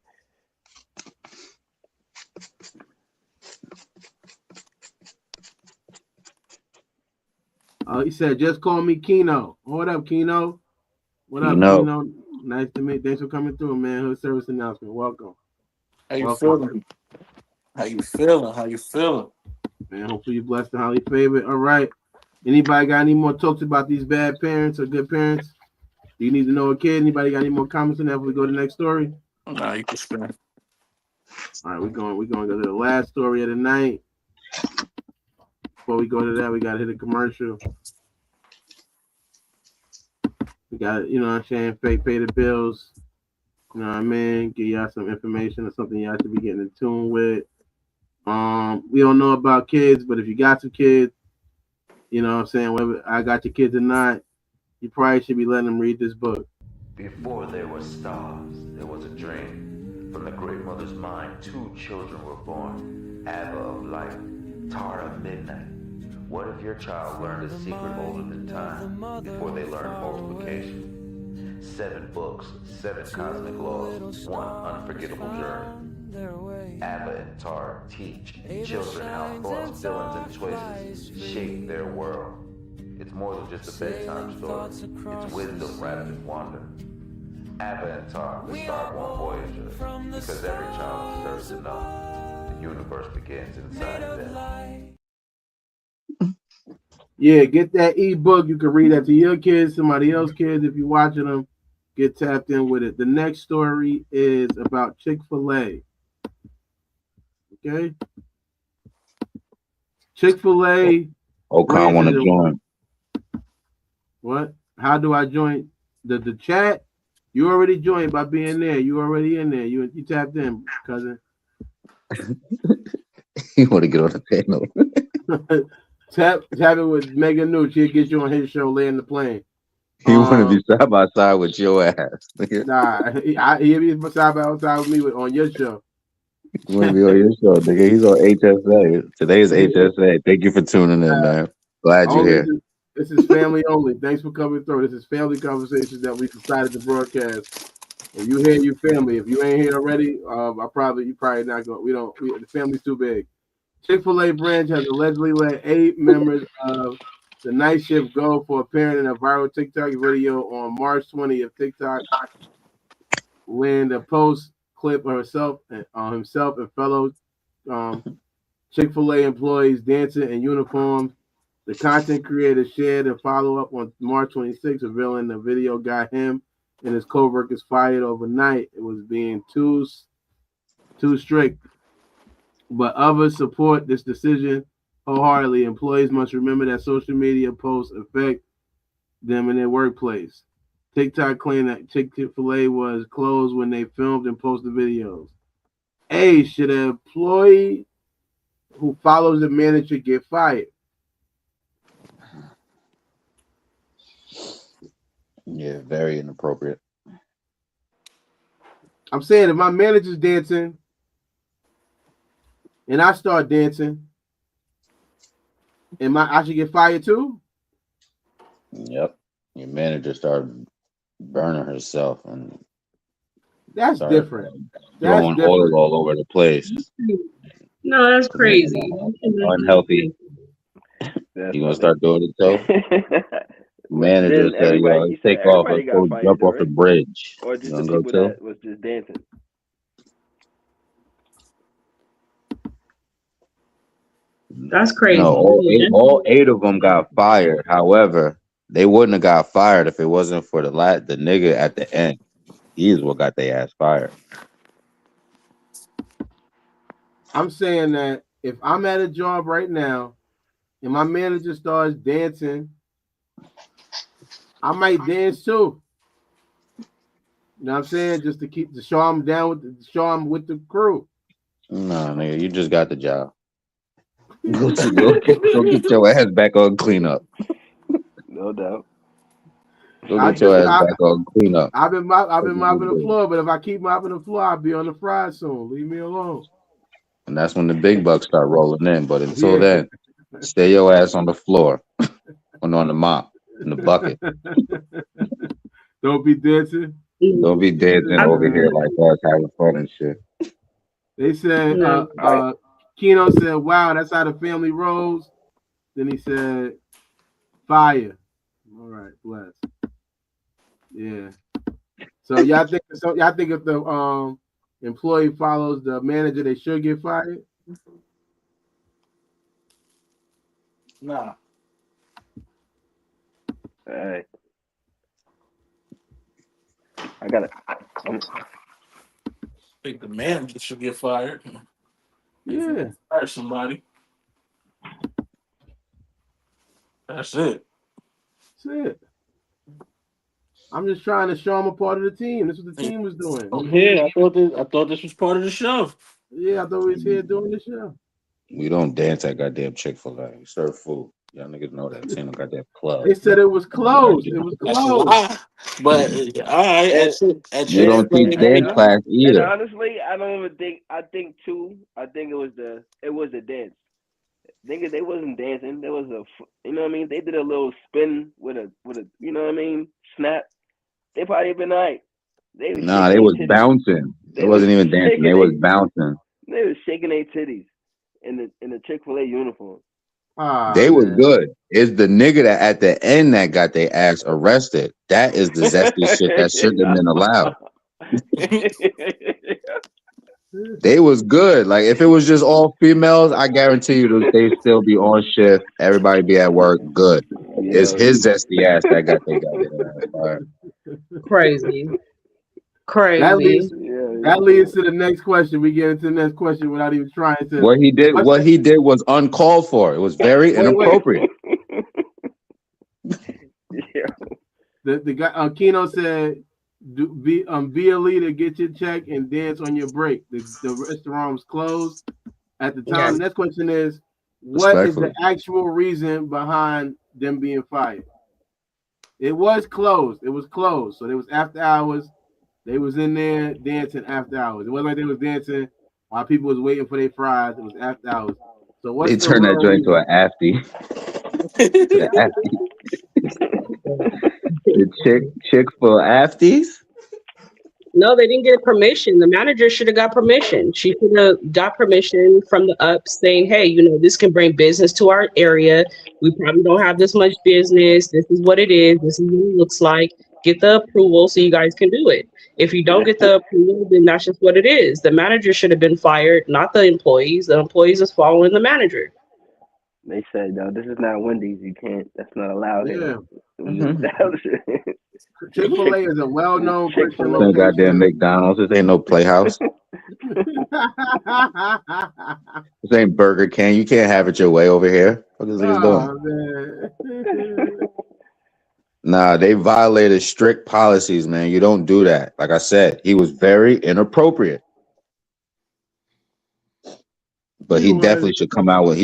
[SPEAKER 3] He said, just call me Keno. What up, Keno? What up, Keno? Nice to meet you. Thanks for coming through, man. Hood service announcement. Welcome.
[SPEAKER 4] How you feeling? How you feeling? How you feeling?
[SPEAKER 3] Man, hopefully you're blessed and highly favored. All right. Anybody got any more talks about these bad parents or good parents? Do you need to know a kid? Anybody got any more comments on that before we go to the next story?
[SPEAKER 4] Nah, you can spin.
[SPEAKER 3] All right, we're going to go to the last story of the night. Before we go to that, we got to hit a commercial. We got to, you know what I'm saying, pay the bills. You know what I mean? Give y'all some information or something y'all should be getting in tune with. We don't know about kids, but if you got some kids, you know what I'm saying, whether I got your kids or not, you probably should be letting them read this book.
[SPEAKER 14] Before there were stars, there was a dream. From the great mother's mind, 2 children were born. Abba of light, Tara of midnight. What if your child learned a secret older than time, before they learned multiplication? 7 books, 7 cosmic laws, 1 unforgettable journey. Abba and Tara teach children how thoughts, feelings, and choices shape their world. It's more than just a bedtime story. It's wisdom wrapped in wonder. Abba and Tara, the Starborn Voyager, because every child deserves to know the universe begins inside of them.
[SPEAKER 3] Yeah, get that ebook. You can read that to your kids, somebody else's kids. If you're watching them, get tapped in with it. The next story is about Chick-fil-A. Okay? Chick-fil-A
[SPEAKER 5] Okan want to join.
[SPEAKER 3] What? How do I join the chat? You already joined by being there. You already in there. You tapped in, cousin.
[SPEAKER 5] You want to get on the panel?
[SPEAKER 3] tap it with Mega Nooch. He'll get you on his show, laying the plane.
[SPEAKER 5] You want to be side by side with your ass?
[SPEAKER 3] Nah, he'll be side by side with me on your show.
[SPEAKER 5] You want to be on your show, nigga? He's on HSA. Today is HSA. Thank you for tuning in, man. Glad you're here.
[SPEAKER 3] This is family only. Thanks for coming through. This is family conversations that we decided to broadcast. If you hear your family, if you ain't here already, you probably not going. The family's too big. Chick-fil-A branch has allegedly let 8 members of the night shift go for appearing in a viral TikTok video on March 20th. TikTok when the post clip of himself and fellow Chick-fil-A employees dancing in uniforms. The content creator shared a follow-up on March 26th, revealing the video got him and his co-workers fired overnight. It was being too strict, but others support this decision wholeheartedly. Employees must remember that social media posts affect them in their workplace. TikTok claimed that Chick-fil-A was closed when they filmed and posted videos. A, should an employee who follows the manager get fired?
[SPEAKER 5] Yeah, very inappropriate.
[SPEAKER 3] I'm saying if my manager's dancing and I start dancing, I should get fired too?
[SPEAKER 5] Yep. Your manager started burning herself and
[SPEAKER 3] that's different.
[SPEAKER 5] Throwing oil all over the place.
[SPEAKER 13] No, that's crazy.
[SPEAKER 5] Unhealthy. You gonna start doing it too? Manager said, "Yo, take off. Let's go jump off the bridge."
[SPEAKER 6] Or just the people that was just dancing.
[SPEAKER 13] That's crazy.
[SPEAKER 5] No, all eight of them got fired. However, they wouldn't have got fired if it wasn't for the nigga at the end. He's what got their ass fired.
[SPEAKER 3] I'm saying that if I'm at a job right now and my manager starts dancing, I might dance too. You know what I'm saying? Just to show I'm with the crew.
[SPEAKER 5] Nah, nigga, you just got the job. Go get your ass back on cleanup.
[SPEAKER 6] No doubt.
[SPEAKER 5] Go get your ass back on cleanup.
[SPEAKER 3] I've been mopping the floor, but if I keep mopping the floor, I'll be on the fry soon. Leave me alone.
[SPEAKER 5] And that's when the big bucks start rolling in. But until then, stay your ass on the floor and on the mop in the bucket.
[SPEAKER 3] Don't be dancing.
[SPEAKER 5] Don't be dancing over here like us, having fun and shit.
[SPEAKER 3] They said, Keno said, "Wow, that's how the family rolls." Then he said, "Fire." All right, bless. Yeah. So y'all think if the employee follows the manager, they should get fired?
[SPEAKER 4] Nah.
[SPEAKER 6] Hey. I got it.
[SPEAKER 4] I think the manager should get fired.
[SPEAKER 3] Yeah.
[SPEAKER 4] Fire somebody. That's it.
[SPEAKER 3] That's it. I'm just trying to show them a part of the team. This is what the team was doing.
[SPEAKER 4] Okay, I thought this was part of the show.
[SPEAKER 3] Yeah, I thought we was here doing the show.
[SPEAKER 5] We don't dance at goddamn Chick-fil-A. We serve food. Y'all niggas know that. It's ain't no goddamn club.
[SPEAKER 3] They said it was closed. It was closed.
[SPEAKER 4] But all right,
[SPEAKER 5] you don't teach dance class either.
[SPEAKER 6] And honestly, I don't even think. I think it was the dance. Nigga, they wasn't dancing. There was you know what I mean. They did a little spin with a you know what I mean, snap. They probably been alright. They
[SPEAKER 5] was bouncing. It wasn't even dancing. They was bouncing.
[SPEAKER 6] They was shaking their titties in the Chick-fil-A uniform.
[SPEAKER 5] They was good. It's the nigga that at the end that got their ass arrested. That is the zesty shit that shouldn't have been allowed. They was good. Like if it was just all females, I guarantee you they still be on shift. Everybody be at work. Good. It's his zesty ass that got their ass fired.
[SPEAKER 13] Crazy.
[SPEAKER 3] That leads to the next question. We get into the next question without even trying to.
[SPEAKER 5] What he did was uncalled for. It was very inappropriate.
[SPEAKER 3] The guy Keno said, be a leader, get your check, and dance on your break. The restaurant was closed at the time.
[SPEAKER 13] Yeah.
[SPEAKER 3] The next question is, what is the actual reason behind them being fired? It was closed. It was closed. So it was after hours. They was in there dancing after hours. It wasn't like they was dancing while people was waiting for their fries. It was after hours. So what's
[SPEAKER 5] They
[SPEAKER 3] the
[SPEAKER 5] turned that
[SPEAKER 3] real
[SPEAKER 5] joint
[SPEAKER 3] reason?
[SPEAKER 5] into an afty. The chick for afties?
[SPEAKER 13] No, they didn't get permission. The manager should have got permission. She should have got permission from the up saying, hey, you know, this can bring business to our area. We probably don't have this much business. This is what it is. This is what it looks like. Get the approval so you guys can do it. If you don't get the approval, then that's just what it is. The manager should have been fired, not the employees. The employees is following the manager.
[SPEAKER 15] They said, no, this is not Wendy's. You can't. That's not allowed here.
[SPEAKER 3] Yeah. Chick-fil-A is a well-known Christian
[SPEAKER 5] Some goddamn
[SPEAKER 3] location.
[SPEAKER 5] McDonald's. This ain't no Playhouse. This ain't Burger King. You can't have it your way over here. What is niggas doing? Nah, they violated strict policies, man. You don't do that. Like I said, he was very inappropriate. But he definitely should come out with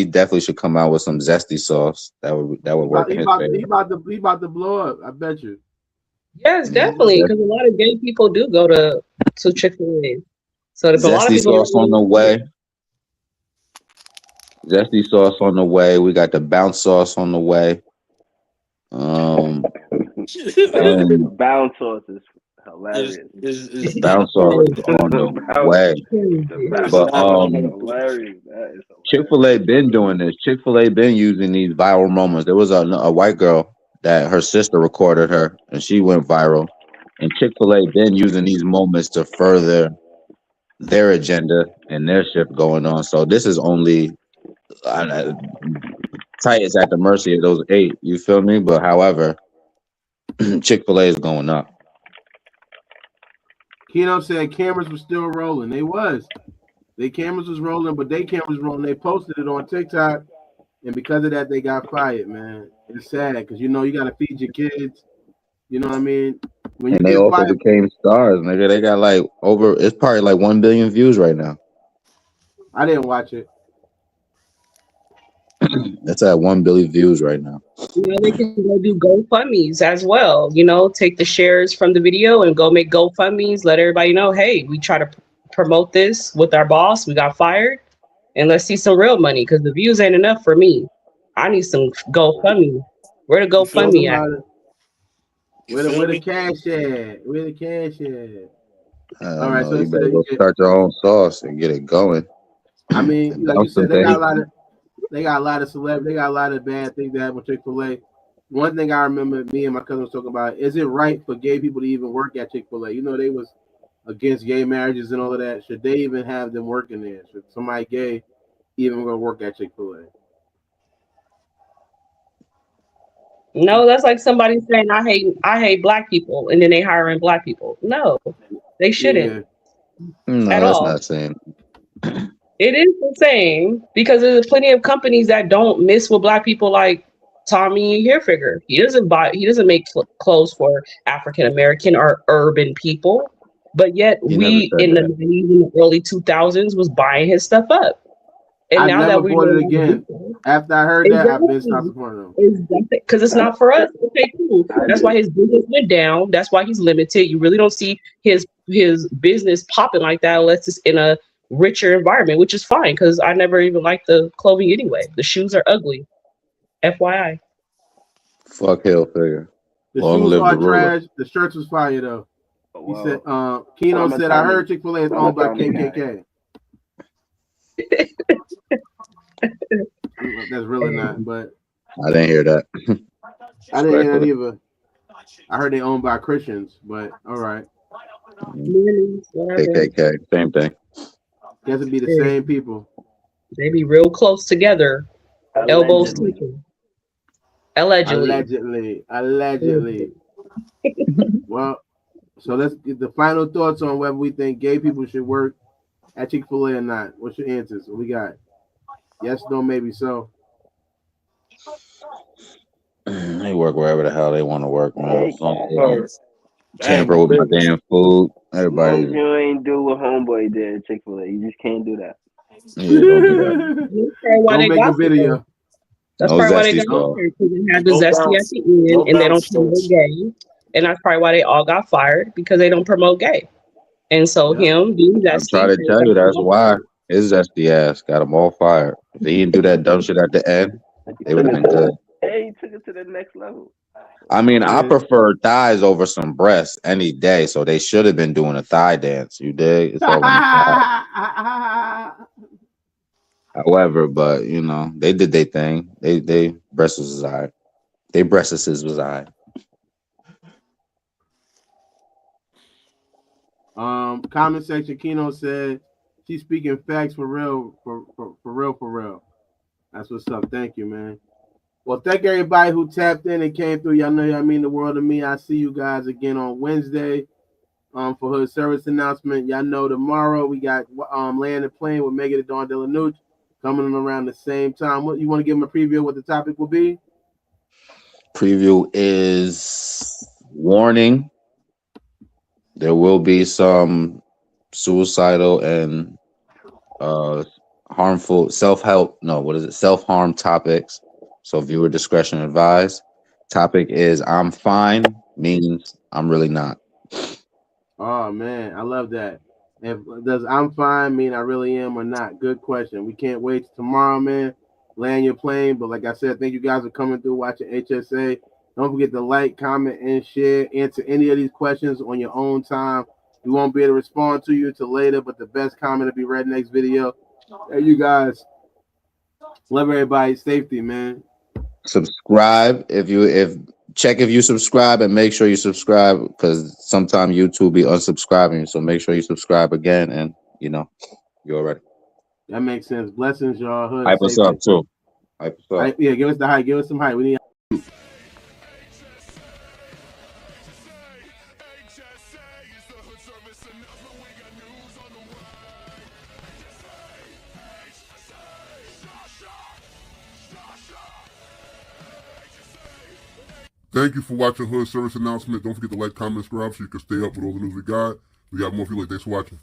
[SPEAKER 5] some zesty sauce. That would work in his favor.
[SPEAKER 3] He about to blow up, I bet you.
[SPEAKER 13] Yes, definitely, because a lot of gay people do go to Chick-fil-A. So if a lot of
[SPEAKER 5] Zesty
[SPEAKER 13] people
[SPEAKER 5] sauce on the way. Zesty sauce on the way. We got the bounce sauce on the way. And
[SPEAKER 15] bounce sauce is hilarious.
[SPEAKER 5] Bounce sauce is on the way. But
[SPEAKER 15] hilarious. That is
[SPEAKER 5] Chick-fil-A been doing this. Chick-fil-A been using these viral moments. There was a white girl that her sister recorded her, and she went viral. And Chick-fil-A been using these moments to further their agenda and their shift going on. So this is only Titans at the mercy of those 8. You feel me? But however, Chick-fil-A is going up.
[SPEAKER 3] Keno said cameras were still rolling. They was. Their cameras was rolling, but they cameras rolling. They posted it on TikTok, and because of that, they got fired, man. It's sad because you know you gotta feed your kids. You know what I mean? When you
[SPEAKER 5] And they also became stars, nigga. They got like it's probably like 1 billion views right now.
[SPEAKER 3] I didn't watch it.
[SPEAKER 5] That's at 1 billion views right now.
[SPEAKER 13] You know, they can go do GoFundMes as well. You know, take the shares from the video and go make GoFundMes. Let everybody know, hey, we try to promote this with our boss. We got fired, and let's see some real money because the views ain't enough for me. I need some GoFundMe. Where the GoFundMe at?
[SPEAKER 3] Where the cash at? Where the cash at?
[SPEAKER 5] All right, so you better go start your own sauce and get it going.
[SPEAKER 3] I mean, like you said, they got a lot of celebrities. They got a lot of bad things that happen with Chick-fil-A. One thing I remember me and my cousin was talking about: is it right for gay people to even work at Chick-fil-A? You know, they was against gay marriages and all of that. Should they even have them working there? Should somebody gay even go work at Chick-fil-A?
[SPEAKER 13] No, that's like somebody saying I hate black people, and then they hiring black people. No, they shouldn't.
[SPEAKER 5] No,
[SPEAKER 13] at
[SPEAKER 5] that's
[SPEAKER 13] all.
[SPEAKER 5] not saying.
[SPEAKER 13] It is the same because there's plenty of companies that don't miss with black people, like Tommy Hilfiger. He doesn't make clothes for African American or urban people, but yet we in the 90s and the early 2000s was buying his stuff up. And
[SPEAKER 3] I
[SPEAKER 13] now
[SPEAKER 3] never
[SPEAKER 13] that we
[SPEAKER 3] bought it again. After I heard that, I've been stopped supporting him.
[SPEAKER 13] Because it's not for us. Okay, cool. That's why his business went down. That's why he's limited. You really don't see his business popping like that unless it's in a richer environment, which is fine because I never even liked the clothing anyway. The shoes are ugly. FYI.
[SPEAKER 5] Fuck Hilfiger.
[SPEAKER 3] The shoes are trash. The shirts was fire though. He said, Keno said, I heard Chick-fil-A is owned by KKK. That's really not, but
[SPEAKER 5] I didn't hear that.
[SPEAKER 3] I didn't hear that either. I heard they owned by Christians, but all right.
[SPEAKER 5] KKK, same thing.
[SPEAKER 3] Guess it'd be the same people.
[SPEAKER 13] They be real close together. Elbows touching. Allegedly.
[SPEAKER 3] Well, so let's get the final thoughts on whether we think gay people should work at Chick-fil-A or not. What's your answers? What we got? Yes, no, maybe so.
[SPEAKER 5] They work wherever the hell they want to work, man. As long as they don't
[SPEAKER 4] Hey,
[SPEAKER 5] tamper with my damn food.
[SPEAKER 15] As long as
[SPEAKER 5] Everybody,
[SPEAKER 15] you ain't do what homeboy did at Chick-fil-A, you just can't do that.
[SPEAKER 5] yeah, don't do that.
[SPEAKER 13] That's probably why
[SPEAKER 3] Don't
[SPEAKER 13] they
[SPEAKER 3] make a
[SPEAKER 13] got fired.
[SPEAKER 3] video.
[SPEAKER 13] That's
[SPEAKER 5] No
[SPEAKER 13] probably why they
[SPEAKER 5] zesty
[SPEAKER 13] got
[SPEAKER 5] sauce.
[SPEAKER 13] fired, because they had the
[SPEAKER 4] No
[SPEAKER 13] zesty
[SPEAKER 4] bounce.
[SPEAKER 13] at the end,
[SPEAKER 4] No
[SPEAKER 13] and they don't
[SPEAKER 4] bounce
[SPEAKER 13] promote
[SPEAKER 4] sauce.
[SPEAKER 13] gay. And that's probably why they all got fired, because they don't promote gay. And so him being
[SPEAKER 5] I'm
[SPEAKER 13] zesty,
[SPEAKER 5] trying to tell you that's why his zesty ass got them all fired. If he didn't do that dumb shit at the end, they would have been good.
[SPEAKER 15] Hey, he took it to the next level.
[SPEAKER 5] I mean, I prefer thighs over some breasts any day, so they should have been doing a thigh dance. You dig? It's all on the thigh. However, but you know, they did their thing. They breasts was alright. They breasts was alright.
[SPEAKER 3] Comment section. Keno said she's speaking facts for real, for real. That's what's up. Thank you, man. Well, thank everybody who tapped in and came through. Y'all know y'all mean the world to me. I see you guys again on Wednesday for Hood Service Announcement. Y'all know tomorrow we got Land and Plane with Megan the Dawn Delanucci coming in around the same time. What you want to give them a preview of what the topic will be?
[SPEAKER 5] Preview is warning. There will be some suicidal and harmful self-harm topics. So viewer discretion advised. Topic is I'm fine means I'm really not.
[SPEAKER 3] Oh man, I love that. Does I'm fine mean I really am or not? Good question. We can't wait till tomorrow, man. Land your plane. But like I said, thank you guys for coming through watching HSA. Don't forget to like, comment, and share. Answer any of these questions on your own time. We won't be able to respond to you till later, but the best comment will be read next video. Hey, you guys. Love everybody's safety, man.
[SPEAKER 5] Subscribe if you subscribe, and make sure you subscribe, because sometimes YouTube be unsubscribing. So make sure you subscribe again, and you already.
[SPEAKER 3] That makes sense. Blessings, y'all. Hood
[SPEAKER 5] Hype us up too. Hype us up.
[SPEAKER 3] Yeah, give us the hype. Give us some hype. We need.
[SPEAKER 16] Thank you for watching Hood Service Announcement. Don't forget to like, comment, subscribe so you can stay up with all the news we got. We got more for you. Thanks for watching.